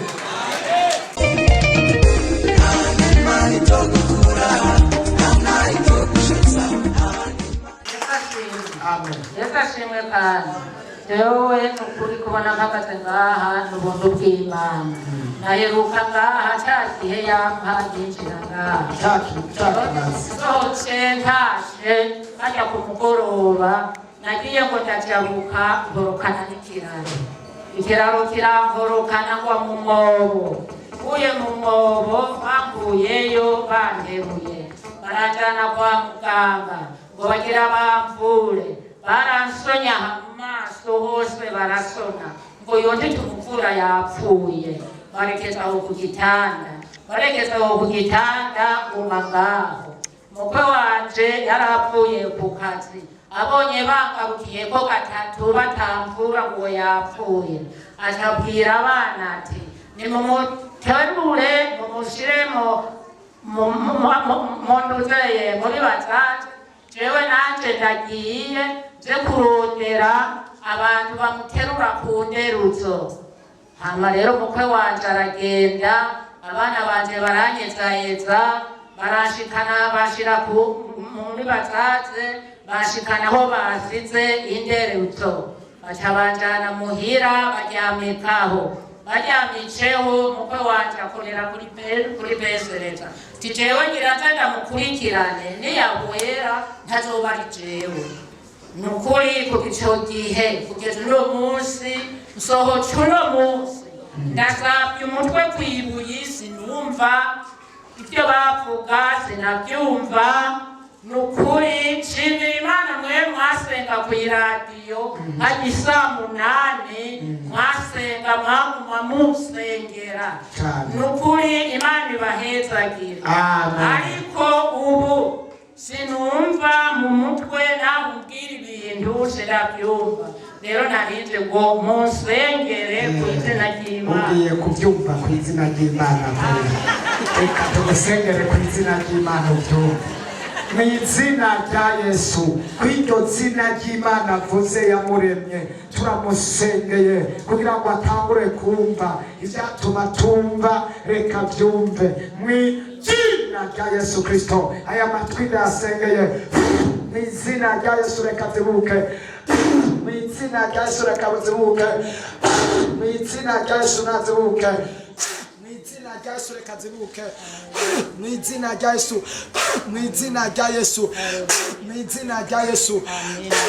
[SPEAKER 13] Yafashimwe kandi jewe nukuri kubona mpagaze ngaha n'ubuntu bw'Imana. Naheruka ngaha cya gihe yampa yinjira ngaha sohotse ntashe hajya ku mugoroba, nagiye ngo ndajabuka nkorokana n'ikiraro. Ikiraro kirankorokana ngwa mu mwobo, uye mu mwobo bankuyeyo banteruye, baranjana kwa muganga ngo bagira bamvure. Baransonya amaso hose barasona ngo yonde tumuvura yapfuye. Barekezaho ku gitanda umagaho. Mukwe wanje yarapfuye ku kazi, abonye bangarukiye ko gatatu batamvura ngo yapfuye, atabwira abana ati nimumuterure mumushiremo munduzeye muri bazaje. Jewe nanje ndagiye je kurondera abantu bamuterura ku nderuzo. Hama rero mukwe wanje aragenda, abana banje baranyezayeza, barashikana bashira muri bazaze, bashikana aho basize inderuzo, baca banjana muhira baryamikaho. Baryamiceho mukwe wanje akorera kuri besereza. Jewe ngira nza mukurikirane, niyahwera ntazoba ari jewe. Nukuri kuko ico gihe kugeza uno munsi nsohoca uno munsi ndasabye umutwe kwibuye, sinumva ibyo bavuga, sinabyumva. Nukuri nshimira Imana mwe mwasenga mwasenga kw'iradiyo hajya isaa 8 mwasenga mwaguma musengera ni ukuri Imana ibahezagira ariko ubu sinumva mu mutwe nakubwira ibintu sinabyumva rero narinde ngo musengere ku izina ry'Imana.
[SPEAKER 1] Ugiye kubyumva ku izina ry'Imana reka tugusengere ku izina ry'Imana ubyumve mu izina rya Yesu kw'iryo zina ry'Imana avuze yamuremye turamusengeye kugira ngo atangure kumva ibyatuma tumva reka byumve mu izina rya Yesu Kristo aya matwi ndasengeye mu izina rya Yesu reka zibuke mu izina rya Yesu reka zibuke mu izina rya Yesu nazibuke mu izina rya Yesu reka zibuke mu izina rya Yesu mu izina rya Yesu mu izina rya Yesu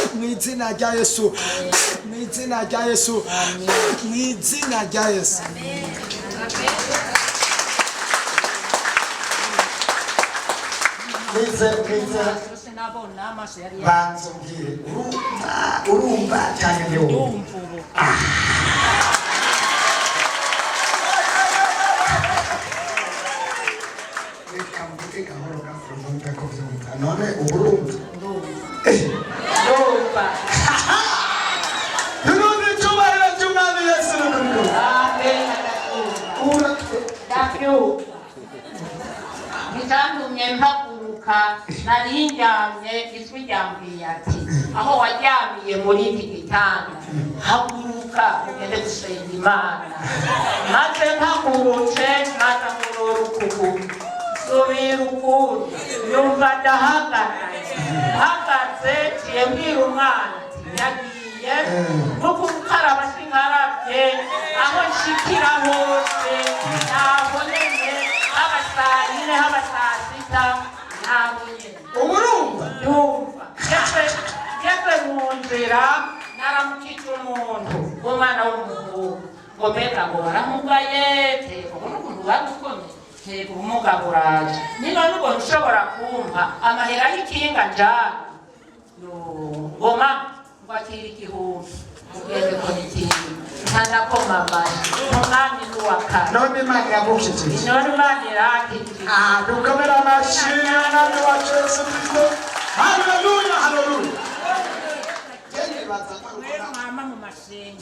[SPEAKER 1] mu izina rya Yesu mu izina rya Yesu mu izina rya Yesu banza umbwire urumva cyane ntiwumva reka mvuge gahoro gahoro numve ko byumva none ubu urumva
[SPEAKER 13] Ndumva
[SPEAKER 1] none cyubahiro cy'Umwami Yesu
[SPEAKER 13] ndabyumva nticyandumye mpaguruka nari njyamye ijwi ryambwiye ati aho waryamiye muri iki gitanda haguruka ugende gusenga Imana maze mpagurutse maze ngorora ukuguru subira ukundi yumva ndahagaze ciye mbwira umwana yagiye no gukaraba sinkarabye aho nshikira hose naboneye haba saa 4 haba saa 6 nabonye
[SPEAKER 1] urumva
[SPEAKER 13] yumva ngeze mu nzira naramukije umuntu umwana w'umuhungu ngo mbega ngo baramugaye teko n'ukuntu bagukomeye teko umugabo uraje niba nubona ushobora kumpa amahera y'ikinga njana ngoma ngo akira igihumbi ugende ko n'ikindi ntanakoma amashyi umwami n'uwakane
[SPEAKER 1] none Imana yagukijije
[SPEAKER 13] none Imana irakijije
[SPEAKER 1] dukomere amashyi y'Umwami wacu Yesu Kristo haleluya haleluya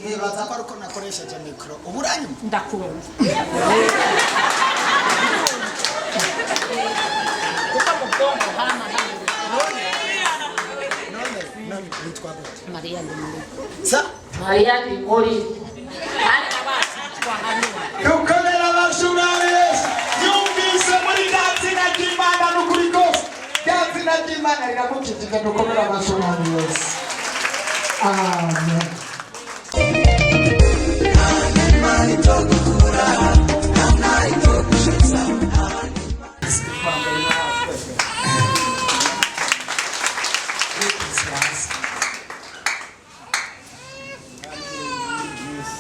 [SPEAKER 1] nibaza ko ariko nakoresheje mikoro ubu uranyuma
[SPEAKER 5] ndakumva kuko mu bwonko hama
[SPEAKER 1] none witwa gute
[SPEAKER 5] Mariya ndi muri
[SPEAKER 13] Mariya ndi muri
[SPEAKER 5] kandi abashitwa hano
[SPEAKER 1] dukomere amashyi Umwami Yesu yumvise muri rya zina ry'Imana n'ukuri kose rya zina ry'Imana riramukijije dukomere amashyi Umwami Yesu amen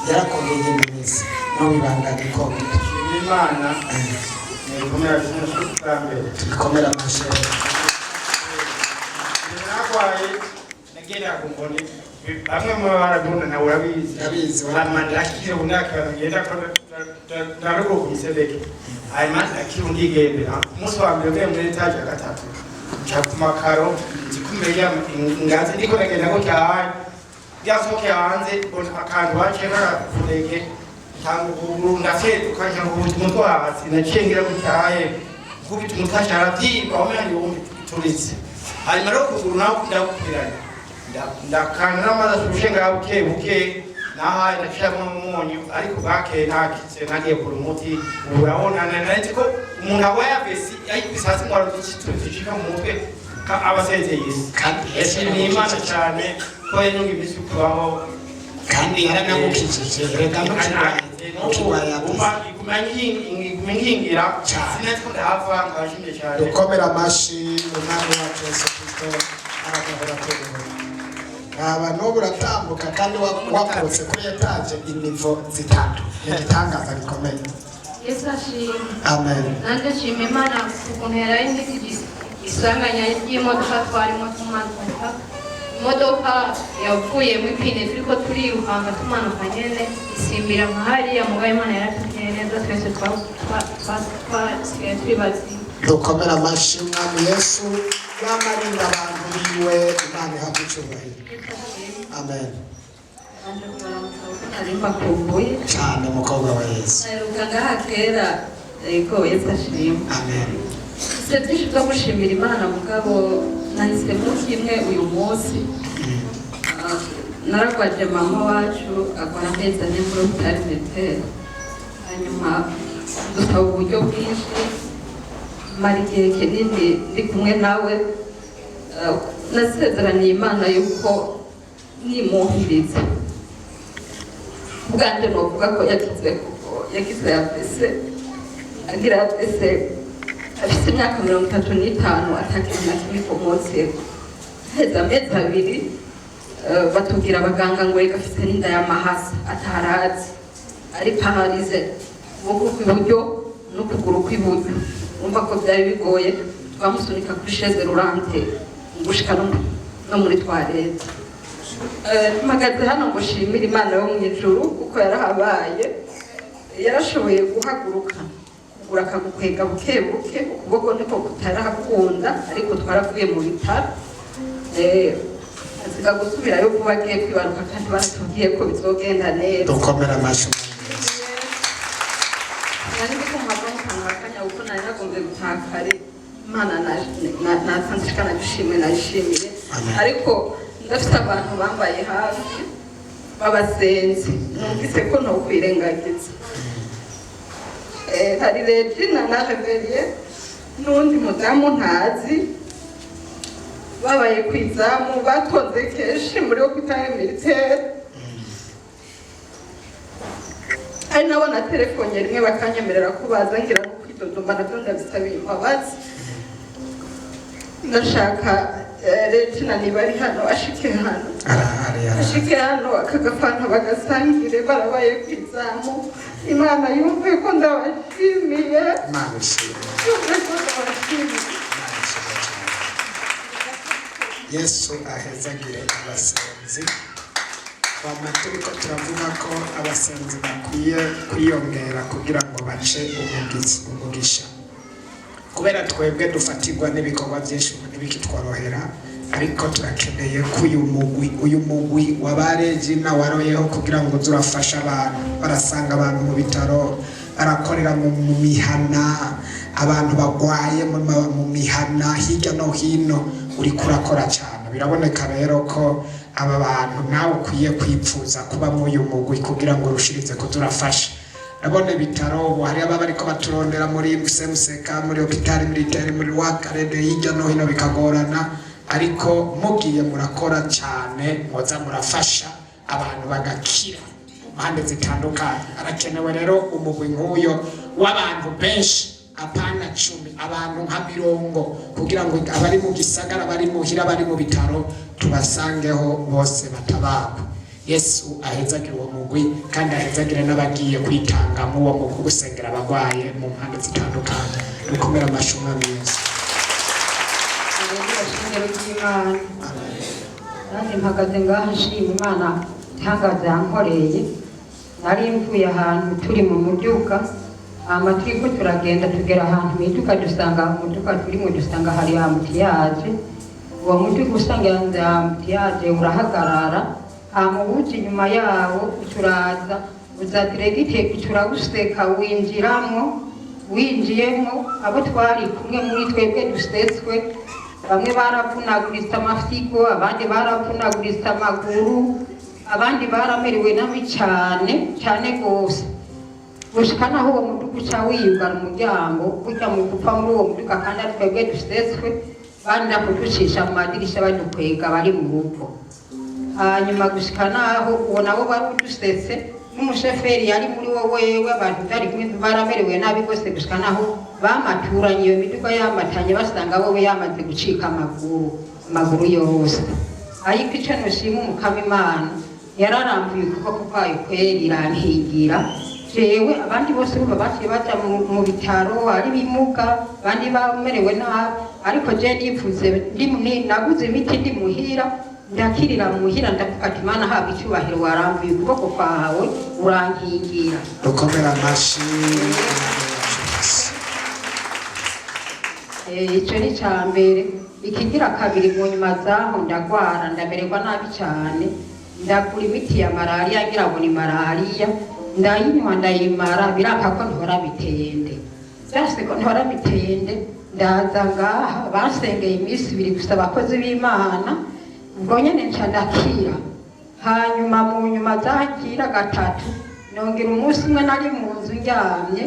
[SPEAKER 14] yarakomeye neza n'ubibanga gikomeye
[SPEAKER 3] Imana nikomera cyane
[SPEAKER 14] tubikomera amashyi
[SPEAKER 3] nakwaye nagera kumbone bamwe mu baradunda nawe urabizi amandakire unaka ngenda ko ndarugo kwisebeke ayimana akiri undigendera umunsi wa mbere muri etage ya gatatu cyakumakaro zikumenya ingazi ndiko nagenda ko cyahaye byasohoke hanze akantu bakera kudege tangu ndaseruka cyangwa umutwe hasi nacengera gutaye kubita umutasha arabyimba wamenye wumva turitse hanyuma rero kuguru nawe ndakupirana ndakana n'amazi asubije ngaho buke nahaye ndacamo umunyu ariko bwake ntakitse nagiye kuri umuti urabona nari ko umuntu aba yavesi ayikubise hasi ngo aruzishika mu mutwe abasezeye isi kandi ese ni Imana cyane ko yenyunga ibisi kubaho
[SPEAKER 14] kandi yaranamukijije reka
[SPEAKER 3] ntukiwayigumengingira sinetse ko ndahava nkabashimye cyane
[SPEAKER 1] dukomere amashyi Umwami wacu Yesu Kristo arakavura kwegura aba n'ubu uratambuka kandi wakorotse kuri etaje inivo zitatu ni igitangaza gikomeye
[SPEAKER 15] Yesu ashimwe
[SPEAKER 1] amen
[SPEAKER 15] nanjye nshima Imana ukuntu yaraye ndi isanganya ry'imodoka twarimo tumanuka imodoka yavuyemo ipine turiko turirukanka tumanuka nyene isimbira nka hariya mugabo Imana yaratubwiye neza twese twasigaye turi bazima.
[SPEAKER 14] dukomera amashyi umwami Yesu yamarinda abantu biwe Imana ihabwe icyubahiro. Amen. cyane umukobwa wa Yesu.
[SPEAKER 9] Naheruka ngaha kera yego Yesu ashimwe.
[SPEAKER 14] Amen.
[SPEAKER 9] Se byinshi byo gushimira Imana mugabo nahisemo kimwe uyu munsi. Naragwaje mama wacu akora neza ne muri maternité. Hanyuma dusaba uburyo bwinshi mara igihe kinini ndi kumwe nawe nasezeraniye Imana yuko nimuhiriza ubwanjye novuga ko yagize yavese agira yavese afite imyaka 35 atakintu na kimwe komotseho heza amezi abiri batubwira abaganga ngo reka afite n'inda y'amahasa atarazi ari pararize ukuguru kw'iburyo n'ukuguru kw'iburyo umva ko byari bigoye twamusunika kuri chaise roulante gushika no muri toilette mpagaze hano ngo shimira Imana yo mu ijuru kuko yarahabaye yarashoboye guhaguruka kugura akagukwega buke buke ukuboko niko kutarahakunda ariko twaravuye mu bitaro aziga gusubirayo vuba agiye kwibaruka kandi baratubwiye ko bizogenda neza.
[SPEAKER 14] dukomera amashyi.
[SPEAKER 9] nari ndi kumva akanya kuko nari nagombe gutaha kare Imana nasanzishika nabishimwe nayishimiye ariko ndafite abantu bambaye hafi babasenzi numvise ko ntokwirengagiza hari Regina na Reverie n'undi mudamu ntazi babaye kwizamu batonze kenshi muri hôpital militaire ari nabo na telefone rimwe bakanyemerera ko baza ngira no kwidodoma nabyo ndabisabiye imbabazi ndashaka Regina niba ari hano ashike hano akagafanta bagasangire barabaye kwizamu Imana yumve ko ndabashimiye.
[SPEAKER 14] Yesu ahezagire abasenzi. Turiko turavuga ko abasenzi bakwiye kwiyongera kugira ngo bace umugisha kubera twebwe dufatirwa n'ibikorwa byinshi ntibikitworohera ariko turakeneye ko uyu mugwi w'abaregina waroyeho kugira ngo turafasha abantu barasanga abantu mu bitaro barakorera mu mihana abantu bagwaye mu mihana hirya no hino uri kurakora cyane biraboneka rero ko aba bantu nawe ukwiye kwipfuza kuba mu uyu mugwi kugira ngo rushirize kuturafasha nabone bitaro ubu hari ababa ariko baturondera muri MCMC muri hôpital militaire muri wakarede hirya no hino bikagorana ariko mugiye murakora cyane mwoza murafasha abantu bagakira impande zitandukanye arakenewe rero umugwi nk'uyo w'abantu benshi apana 10 abantu nka 50 kugira ngo abari mu gisagara bari muhira bari mu bitaro tubasangeho bose batabagwa. Yesu ahezagire uwo mugwi kandi ahezagire n'abagiye kwitanga mu uwo mugwi gusengera abagwaye mu mpande zitandukanye dukomera amashumwa meza.
[SPEAKER 16] Kandi mpagaze ngaha nshima Imana itangaza yankoreye nari mvuye ahantu turi mu muduka amatwiko turagenda tugera ahantu mituka dusanga muduka turimo dusanga hari ambutiyaje uwo muduka usanga ambutiyaje urahagarara amubuji nyuma yawo turaza uzadiregite turaguseka winjiyemo abo twari kumwe muri twebwe dusetswe bamwe baravunaguritse amafyigo abandi baravunaguritse amaguru abandi baramerewe nabi cyane gose gushika naho uwo mudugu ca wiyugara umuryango burya mu gupfa muri uwo muduga kandi ari twebwe dusetswe bandi kuducisha mu madirisha badukwega bari mu rugo hanyuma gushika naho uwo nabo bari udusetse n'umusheferi yari muri wowe abantu bari kumwe baramerewe nabi gose gushika naho bamaturanye iyo miduga yamatanye basanga wowe yamaze gucika amaguru yose ariko ico noshima umukama Imana yararambuye ukuboko kwayo kweri iranhigira jewe abandi bose bumva baciye baja mu bitaro ari bimuga abandi bamerewe nabi ariko je nifuze naguze imiti ndi muhira ndakirira muhira ndavuga ati mana habwa icyubahiro warambuye ukuboko kwawe urankingira
[SPEAKER 14] rukomera amashi
[SPEAKER 16] icyo ni icya mbere. Ikigira kabiri mu nyuma zaho ndagwara ndamererwa nabi cyane ndagura imiti ya malariya ngira ngo ni malariya ndayinywa ndayimara biranga ko ntora bitende byase ko ntora bitende ndaza ngaha basengeye iminsi ibiri gusa abakozi b'Imana ubwo nyene nca ndakira hanyuma mu nyuma zakira gatatu nongera umunsi umwe nari mu nzu ndyamye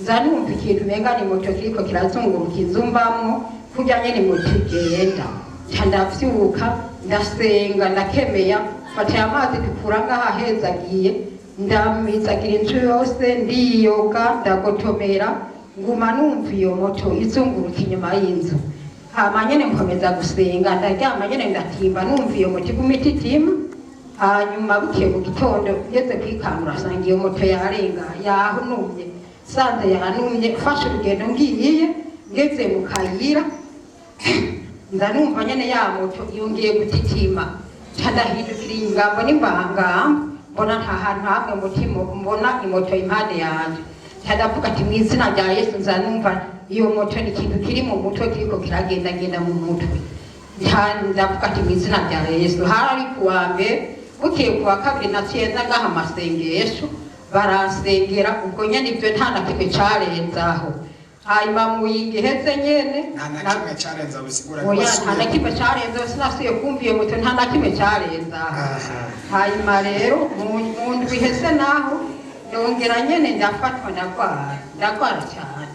[SPEAKER 16] nza numva ikintu umenga ni moto kiriko kirazunguruka inzu mbamwo kurya nyene moto igenda nca ndavyuka ndasenga ndakemeya fata amazi dukura ngaha hezagiye ndamizagira inzu yose ndiyoga ndagotomera nguma numva iyo moto izunguruka inyuma y'inzu hama nyene nkomeza gusenga ndaryama nyene ndatimba numva iyo moto iguma ititima hanyuma bukiye mu gitondo ngeze kwikangura asanga iyo moto yarenga yahunumye sanze yahanumye fashe urugendo ngiye ngeze mu kayira ndanumva nyene ya moto yongeye gutitima ndahindukira ingambo n'imbangamba mbona nta hantu hamwe mutima mbona imoto impande yanje ndavuga ati mu izina rya Yesu nzanumva iyo moto ni ikintu kiri mu mutwe kiriko kiragendagenda mu mutwe ndavuga ati mu izina rya Yesu hari kuwa mbere bukiye kuwa kabiri naciye ndagaha amasengesho barasengera ubwo nyene ibyo nta na kimwe carenzaho hanyuma mu yingiheze nyene
[SPEAKER 14] nta na kimwe carenza bisigura
[SPEAKER 16] oya nta na kimwe carenza sinasuye kumva iyo moto nta na kimwe carenzaho hanyuma rero mu ndwi iheze naho ndongera nyene ndafatwa ndagwara cyane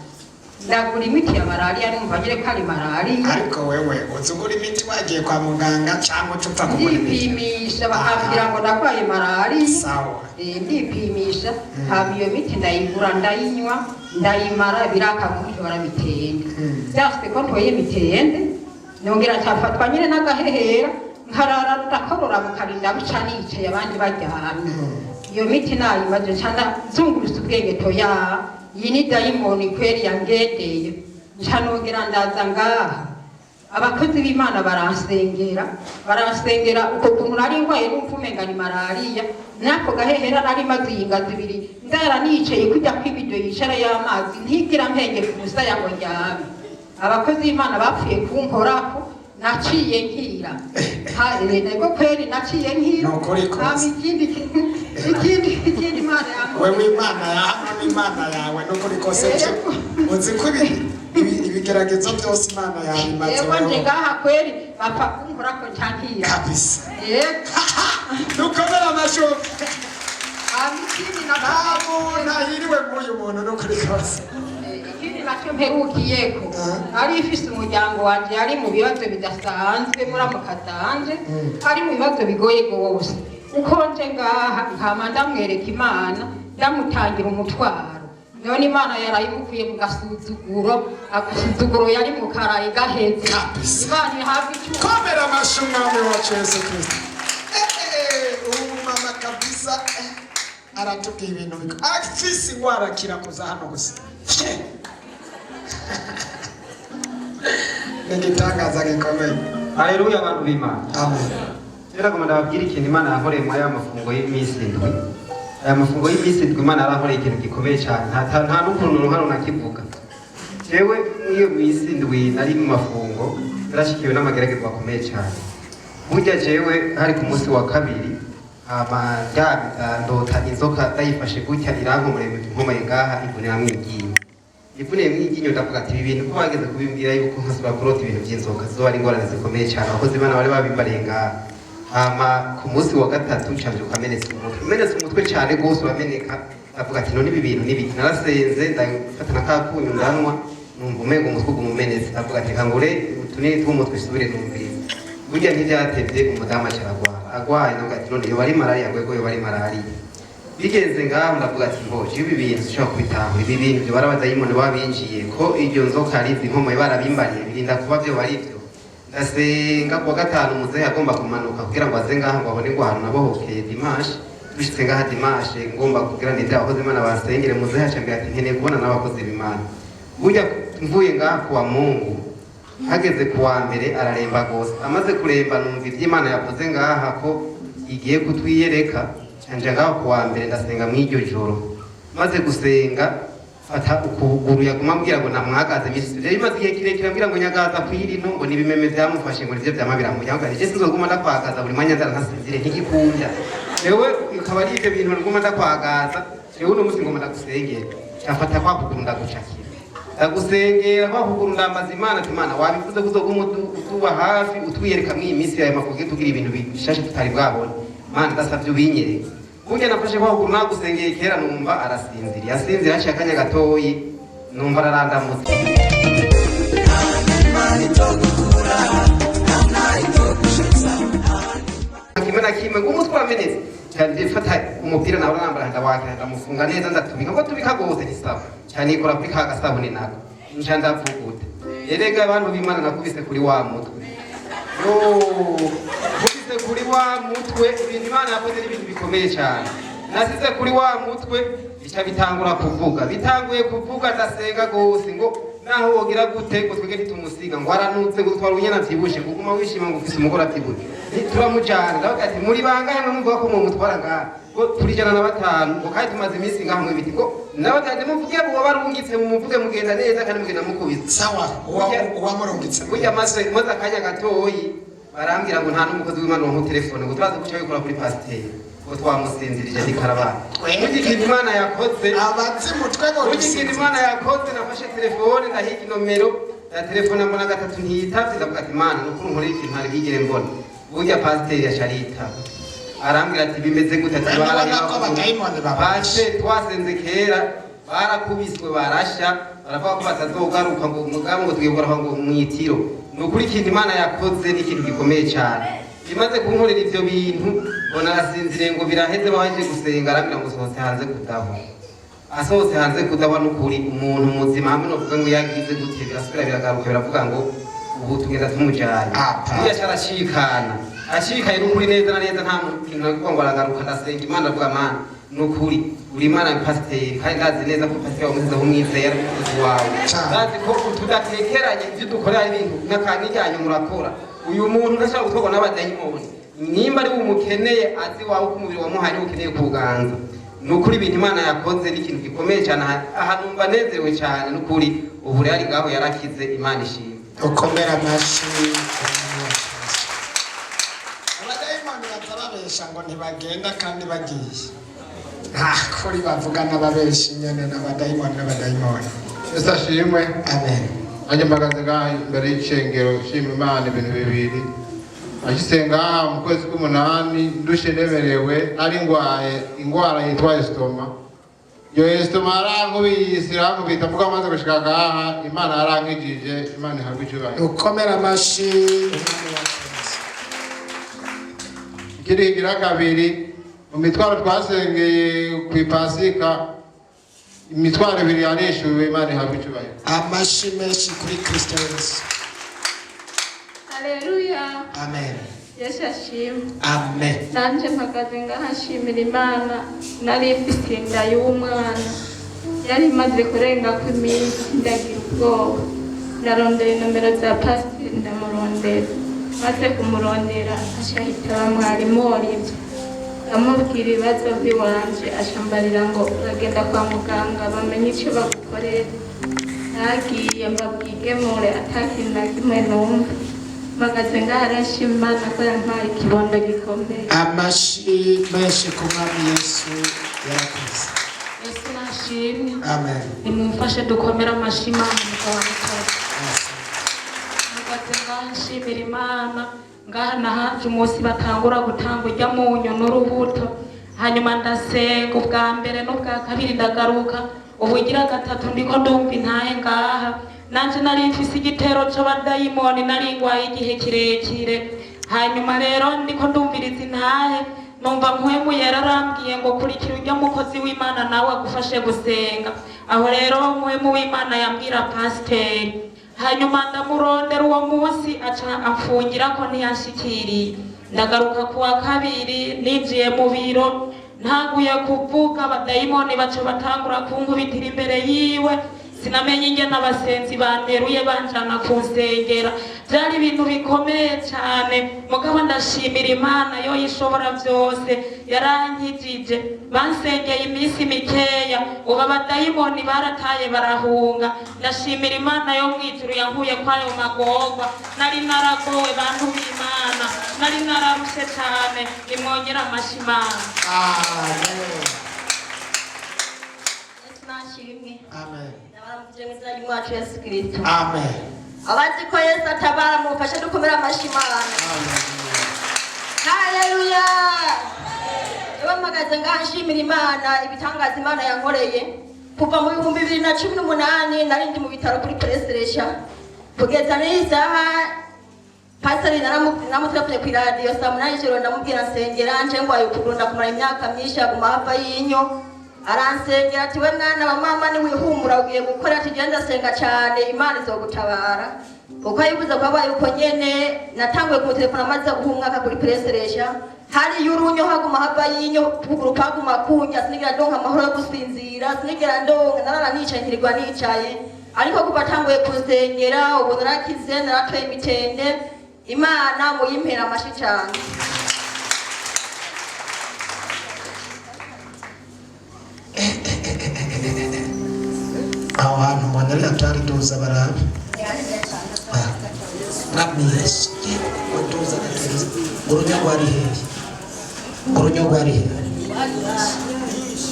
[SPEAKER 16] ndagura imiti ya malariya numva nyine ko ari malariya
[SPEAKER 14] ariko wewe uzugura imiti wagiye kwa muganga cyangwa ucupfa kugura imiti
[SPEAKER 16] ndipimisha bakambwira ngo ndagwaye malariya
[SPEAKER 14] sawa
[SPEAKER 16] ndipimisha hama iyo miti ndayigura ndayinywa ndayimara biraka kuntora bitende byafite ko ntoye bitende nongera cyafatwa nyine n'agahehera nkarara ndakorora mukarinda bica nicaye abandi baryamye iyo miti nayimaze cyane zungurutse ubwenge toya iyi ni dayimoni kweri yangendeye ncanongera ndaza ngaha abakozi b'Imana baransengera uko kuntu nari ngwaye numva umenga ni malariya nako gahehera nari maze yinga zibiri ndara nicaye kujya kwibido yicara y'amazi ntigira mpengera kubusa yango njyame abakozi b'Imana bapfuye kunkorako naciye nkira nego kweri naciye nkira ikindi Imana yangu
[SPEAKER 14] wewe Imana yawe nukuri kose uzi ko ibigeragezo byose Imana yawe imaze
[SPEAKER 16] yego nje ngaha kweri bapfa kunkora ko ntankira
[SPEAKER 14] kabisa
[SPEAKER 16] dukomera
[SPEAKER 14] amashoka
[SPEAKER 16] ikindi nabo
[SPEAKER 14] ntahiriwe nk'uyu muntu nukuri kose
[SPEAKER 16] ikindi nacyo mperukiyeko ari ifise umuryango wanje ari mu bibazo bidasanzwe muramukatanje ari mu bibazo bigoye gose uko nje ngaha nkama ndamwereka Imana ndamutangira umutwaro none Imana yarayimukuye mu gasuzuguro yari mu karayi gaheze Imana ihabwa icyubahiro
[SPEAKER 14] komera amashyi umwami wacu Yesu Kristo mama kabisa aratubwiye ibintu biko afise ingwara kirakuza hano gusa n'igitangaza gikomeye
[SPEAKER 17] haleluya abantu b'Imana
[SPEAKER 14] amen
[SPEAKER 17] rero ngo ndababwira ikintu Imana yakoreye muri aya mafungo y'iminsi indwi aya mafungo y'iminsi indwi Imana yarankoreye ikintu gikomeye cyane nta n'ukuntu hano nakivuga jewe iyo minsi indwi nari mu mafungo narashikiwe n'amageragezwa akomeye cyane burya jewe hari ku munsi wa kabiri ndota inzoka ndayifashe gutya irankomoreye mu nkomaye ngaha ivunira mw'iryinyo ivuniye mw'iryinyo ndavuga ati ibi bintu ko bageze kubimbwira yuko nkasubira kurota ibintu by'inzoka zizoba ari ingorane zikomeye cyane abakozi b'Imana bari babimbariye ngaha hama ku munsi wa gatatu ncanvyuka menetse umutwe cyane gose urameneka ndavuga ati none ibi bintu n'ibiki narasenze ndafata na kakunyu ndanwa numva umengo umutwe ugumumenetse ndavuga ati kangure utunini tw'umutwe isubire numviriza burya ntibyatevye umudamu acaragwara agwaye ndavuga ati none yoba ari malariya gwego yoba ari malariya bigenze ngaho ndavuga ati mboje ibi bintu ushobora kubitahura ibi bintu byo barabadayimoni babinjiye ko iryo nzoka ari inkomoye barabimbariye birinda kuba byo bari byo ndasenga kuwa gatanu muzehe agomba kumanuka kugira ngo aze ngaha ngo abone ngo ahantu nabohokeye dimanche dushitse ngaha dimanche ngomba kugira ngo abakozi b'Imana basengere muzehe acambira ati nkeneye kubona n'abakozi b'Imana burya mvuye ngaha kuwa Mungu hageze ku wa mbere araremba gose amaze kuremba numva ivy'Imana yavuze ngaha ko igiye kutwiyereka canje ngaho ku wa mbere ndasenga mw'iryo joro maze gusenga fata ukuguru yaguma ambwira ngo namwagaze misi rero imaze igihe kirekire ambwira ngo nyagaza kwirino ngo nibimeme vyamufashe ngo nivyo vyama biramujyaga nije sinzoguma ndakwagaza buri mwanya nzara nkasinzire ntigikunda yewe ikaba ari ivyo bintu nguma ndakwagaza yewe uno musi ngoma ndagusengera cyafata kwa kuguru ndagucakira ndagusengera kwa kuguru ndambaza Imana ati Imana wabivuze kuzoguma utuba hafi utwiyereka mw'iyi misi yawe makuge tugira ibintu bishashe tutari bwabone Mana ndasavye ubinyereke Kunja nafashe kwa kuguru nagusengeye kera numva arasinzira yasinzira haciye akanya gatoyi numva ararandamutse kimena kimwe ngumutwe amenetse cyane fata umupira nawe nambara ndawakira ndamufunga neza ndatubika ngo tubika gose gisaba cyane ikora kuri ka gasabune nako nca ndavuguta erega abantu b'Imana nakubise kuri wa mutwe yo kubise kuri wa mutwe ibintu Imana yakoze n'ibintu bikomeye cyane nasize kuri wa mutwe bica bitangura kuvuga bitanguye kuvuga ndasenga gose ngo naho wogira gute ngo twege ntitumusiga ngo aranutse ngo twari unyana vyibushe kuguma wishima ngo ufise umugore avyibushe turamujana ndavuga ati muri bangahe mwumva ko mu mutwara ngaha ngo turi 105 ngo kandi tumaze iminsi ngaha mu biti ngo nawe kandi muvuge ngo barungitse muvuge mugenda neza kandi mugenda mukubise
[SPEAKER 5] sawa uwamurungitse
[SPEAKER 17] burya maze akanya gatoyi barambwira ngo nta n'umukozi w'Imana wo mu telefone ngo turaza guca bikora kuri pasiteri ngo twamusinzirije n'ikarabana ugikira Imana yakoze ugikira Imana yakoze nafashe telefone ndahiga inomero ya telefone mbona gatatu ntiyitavye ndavuga ati Imana nukuri nkore ikintu ntari bwigere mbona burya pasiteri yasharita arambwira ati bimeze gute ati bashe twasenze kera barakubiswe barasha baravuga ko batazogaruka ngo umugabo ngo twigora ngo mwitiro nukuri ikintu Imana yakoze n'ikintu gikomeye cyane imaze kunkorera ivyo bintu bona arasinzire ngo biraheze baje gusenga arambira ngo sohotse hanze kudaho asohotse hanze kudaho n'ukuri umuntu muzima hamwe no kuvuga ngo yagize gute birasubira biragaruka biravuga ngo ubu tugenda tumujanye iyo cyarashikana ashikaye n'ukuri neza na neza nta kintu nakuvuga ngo aragaruka ndasenga Imana avuga Mana n'ukuri uri Imana pasiteri kandi ndazi neza ko pasiteri wamuziza umwizera umukozi wawe ndazi ko tudatekeranye ibyo dukorera ibintu n'akanijyanye murakora uyu muntu ndashaka gutwarwa n'abadayimoni nimba ari umukeneye azi wawe ko umubiri wamuhaye ukeneye kuganza nukuri ibintu Imana yakoze n'ikintu gikomeye cyane aha numva nezerewe cyane nukuri ubu rero ngaho yarakize Imana ishimwe
[SPEAKER 5] ukomera amashi abadayimoni batarabesha ngo ntibagenda kandi bagiye nta kuri bavuga n'ababeshi nyene n'abadayimoni
[SPEAKER 18] Yesu ashimwe
[SPEAKER 5] amen
[SPEAKER 18] anje mpagaze ngaha imbere y'icengero shima Imana ibintu bibiri ashisenga mu kwezi k'umunani ndushe nemerewe nari ngwaye ingwara yitwa estoma yo estoma yarankubise irankubita mvuga amaze gushika ngaha Imana yarankijije Imana ihabwe icyubahiro
[SPEAKER 5] ukomera amashi
[SPEAKER 18] ikindi kigira kabiri mu mitwaro twasengeye ku ipasika imitwaro ibiri yarishuwe Imana ihabwe icyubahiro
[SPEAKER 5] amashi menshi kuri Kristo Yesu
[SPEAKER 15] Haleluya
[SPEAKER 5] amen
[SPEAKER 15] Yesu ashimwe
[SPEAKER 5] amen
[SPEAKER 15] nanje mpagaze ngaha nshimira Imana nari mfise inda y'umwana yari imaze kurenga ku iminsi ndagira ubwoba narondera inomero za pasiteri ndamurondera maze kumurondera ashahita mwarimu Olive amubwira ibibazo by'iwanje ashambarira ngo uragenda kwa muganga bamenye icyo bagukorera nagiye mbabwigemure atakintu na kimwe numva mpagaze ngaha arashima Imana ko yampaye ikibondo gikomeye
[SPEAKER 5] amashi menshi ku mwami Yesu yarakoze
[SPEAKER 15] Yesu nashimwe
[SPEAKER 5] amen
[SPEAKER 15] nimumfashe dukomere amashi Imana mukabamukora mpagaze ngaha nshimira Imana ngaha nahaje umunsi batangura gutanga ujya munyu n'urubuto hanyuma ndasenga ubwa mbere n'ubwa kabiri ndagaruka ubugira gatatu ndiko ndumva intahe ngaha nanje nari mfise igitero c'abadayimoni nari ngwaye igihe kirekire hanyuma rero ndiko ndumviriza intahe numva mpwemu yararambwiye ngo kurikira ujya mukozi w'Imana nawe agufashe gusenga aho rero mpwemu w'Imana yambwira pasiteri hanyuma ndamurondera uwo munsi aca amfungira ko ntiyashikiriye ndagaruka kuwa kabiri ninjiye mu biro ntaguye kuvuga abadayimoni baca batangura kunkubitira imbere yiwe sinamenye ingene abasenzi banteruye banjana kunsengera byari ibintu bikomeye cyane mugabo ndashimira Imana yo ishobora byose yarankijije bansengeye iminsi mikeya ubu abadayimoni barataye barahunga ndashimira Imana yo mu ijuru yankuye kwayo magorwa nari naragowe bantu b'Imana nari nararushe cyane nimwongera amashyi Imana
[SPEAKER 5] Amen.
[SPEAKER 10] Wacu Yesu Kristo.
[SPEAKER 5] Amen.
[SPEAKER 10] Abazi ko Yesu atabara mufashe dukomera amashyi Imana. Haleluya. Yabamagaze ngashimira Imana ibitangaza Imana yankoreye kuva mu 2018 nari ndi mu bitaro kuri Preselesia kugeza n'isaha Pastor namutapye ku radio saa 8 joro ndamubwira nsengera nje ngwaye ukugunda kumara imyaka myinshi aguma hava y'inyo aransengera ati we mwana wa mama ni wihumura ugiye gukora ati genda senga cyane Imana izogutabara uko yibuze kwabaye uko nyene natanguye ku telefone amaze guhumwaka kuri Preselesia hari y'urunyo haguma hava y'inyo kuguru paguma kunya sinigira ndonka amahoro yo gusinzira sinigira ndonka narara nicaye ntirirwa nicaye ariko kuba tanguye kunsengera ubu narakize naratoye imitende Imana muyimpera amashi cyane
[SPEAKER 5] aho hantu mbona ari hatari duza barabe mwamiyesi duza urunyo rwari hehe urunyo rwari hehe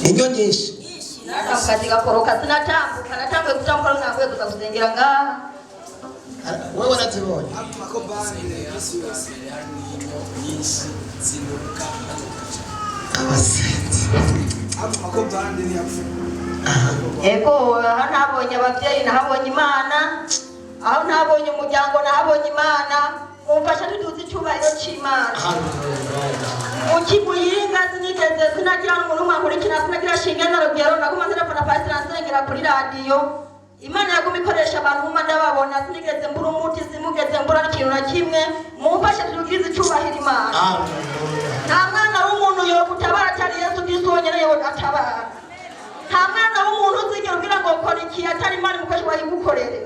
[SPEAKER 5] inyo nyinshi
[SPEAKER 10] akazi gakoroka sinatambuka natambuye gutambuka ntabwo kuza gusengera ngaha
[SPEAKER 5] wewe warazibonye
[SPEAKER 10] ego aha ntabonye ababyeyi nahabonye Imana aho ntabonye umuryango nahabonye Imana mumfasha dutuze icyubahiro cy'Imana ukimuyinga sinigeze sinagira n'umuntu umwankurikira sinagira shinge na rugero naguma nzirapfa pastor nsengera kuri radio Imana yaguma ikoresha abantu mu ndababona sinigeze mbura umuti simugeze mbura n'ikintu na kimwe mumfashe tugize icyubahiro Imana nta mwana w'umuntu yo gutabara cyari Yesu Kristo wenyine yo atabara nta mwana w'umuntu uzigera ugira ngo ukora iki atari Imana mukozi wayigukorere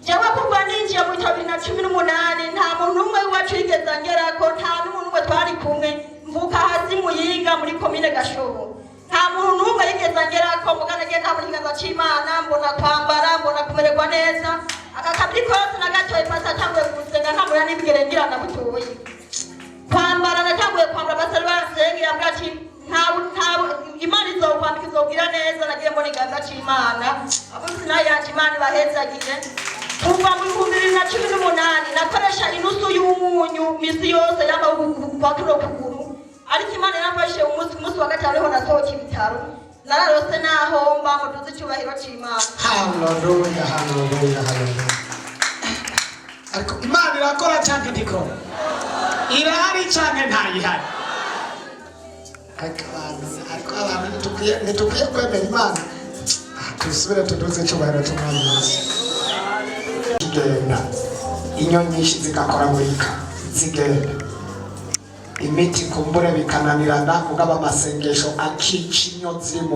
[SPEAKER 10] jewe kuva ninjiye mu 2018 nta muntu n'umwe wacu yigeze angerako nta n'umuntu umwe twari kumwe mvuka hasi muyinga muri komine Gashobo nta muntu n'umwe yigeze angerako mugana nta muri kiganza cy'Imana mbona kwambara mbona kumererwa neza akakabiri kose nagatoye pasa atanguye gusenga nta muri nibigere ngira na butoyi kwambara natanguye kwambara basari basenge yambwa ati nta Imana izokwambika izobwira neza nagiye mbona ikiganza cy'Imana abuzi nayo yaje Imana bahezagire kuva mu 2018 nakoresha inusu y'umunyu misi yose yamba kuno kuguru ariko Imana yafashe umunsi wa gatanu ariho nasohoka ibitaro nararose nahomba muduze icyubahiro cy'Imana
[SPEAKER 5] haleluya haleluya haleluya ariko Imana irakora cyangwa ntikora irahari cyangwa ntayihari ariko abantu ntitukwiye kwemera Imana tusubire tuduze icyubahiro cy'Umwami Yesu zigenda inyo nyinshi zigakoragurika zigenda imiti kumbure bikananirana mugaba amasengesho akica inyo ziri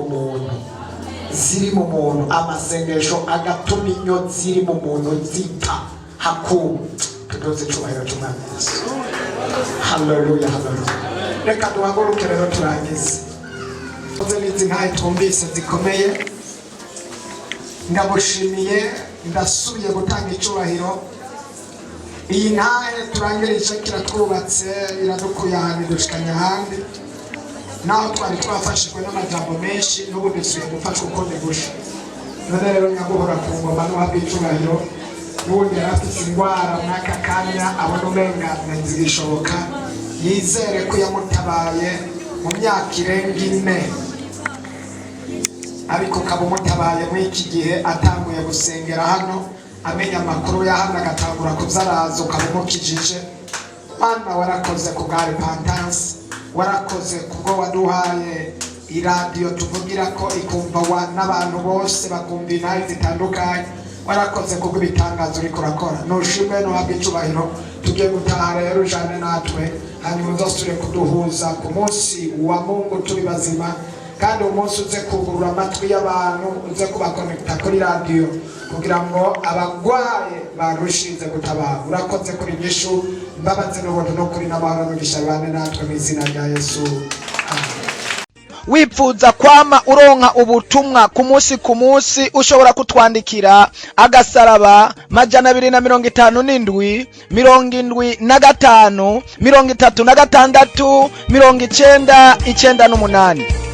[SPEAKER 5] mu muntu amasengesho agatuma inyo ziri mu muntu zita hakuma tudoze icyubahiro cy'Umwami Yesu haleluya haleluya reka duhaguruke rero turangize tuze n'izi ntaye twumvise zikomeye ndamushimiye ndasubiye gutanga icyubahiro iyi ntahe turangirije kiratwubatse iradukuye ahantu idushikanya ahandi naho twari twafashijwe n'amajambo menshi n'ubu dusubiye gufashwa uko ndigusha none rero nyaguhora ku ngoma n'uhabwa icyubahiro n'ubundi yari afite indwara mwaka kanya abona umenga ntizigishoboka yizere ko yamutabaye mu myaka irenga 4 ariko ukaba umutabaye muri iki gihe atanguye gusengera hano amenya amakuru ya hano agatangura kuzaraza ukaba umukijije Mana warakoze ku bwa repentance warakoze kubwo waduhaye iradiyo tuvugira ko ikumva n'abantu bose bakumva intahe zitandukanye warakoze kubwo ibitangazo uriko urakora nushimwe nuhabwa icyubahiro tugiye gutaha rero ujane natwe hanyuma uzasubire kuduhuza ku munsi wa Mungu turi bazima
[SPEAKER 14] kandi umunsi uze kugurura amatwi y'abantu uze kubakonekita kuri radiyo kugira ngo abagwaye barushize gutabara. Urakoze kuri nyishu, imbabazi n'ubuntu no kuri n'amahoro n'umugisha bane natwe mu izina rya Yesu.
[SPEAKER 5] Wipfuza kwama uronka ubutumwa ku munsi ushobora kutwandikira agasaraba 257 75 36 96 98.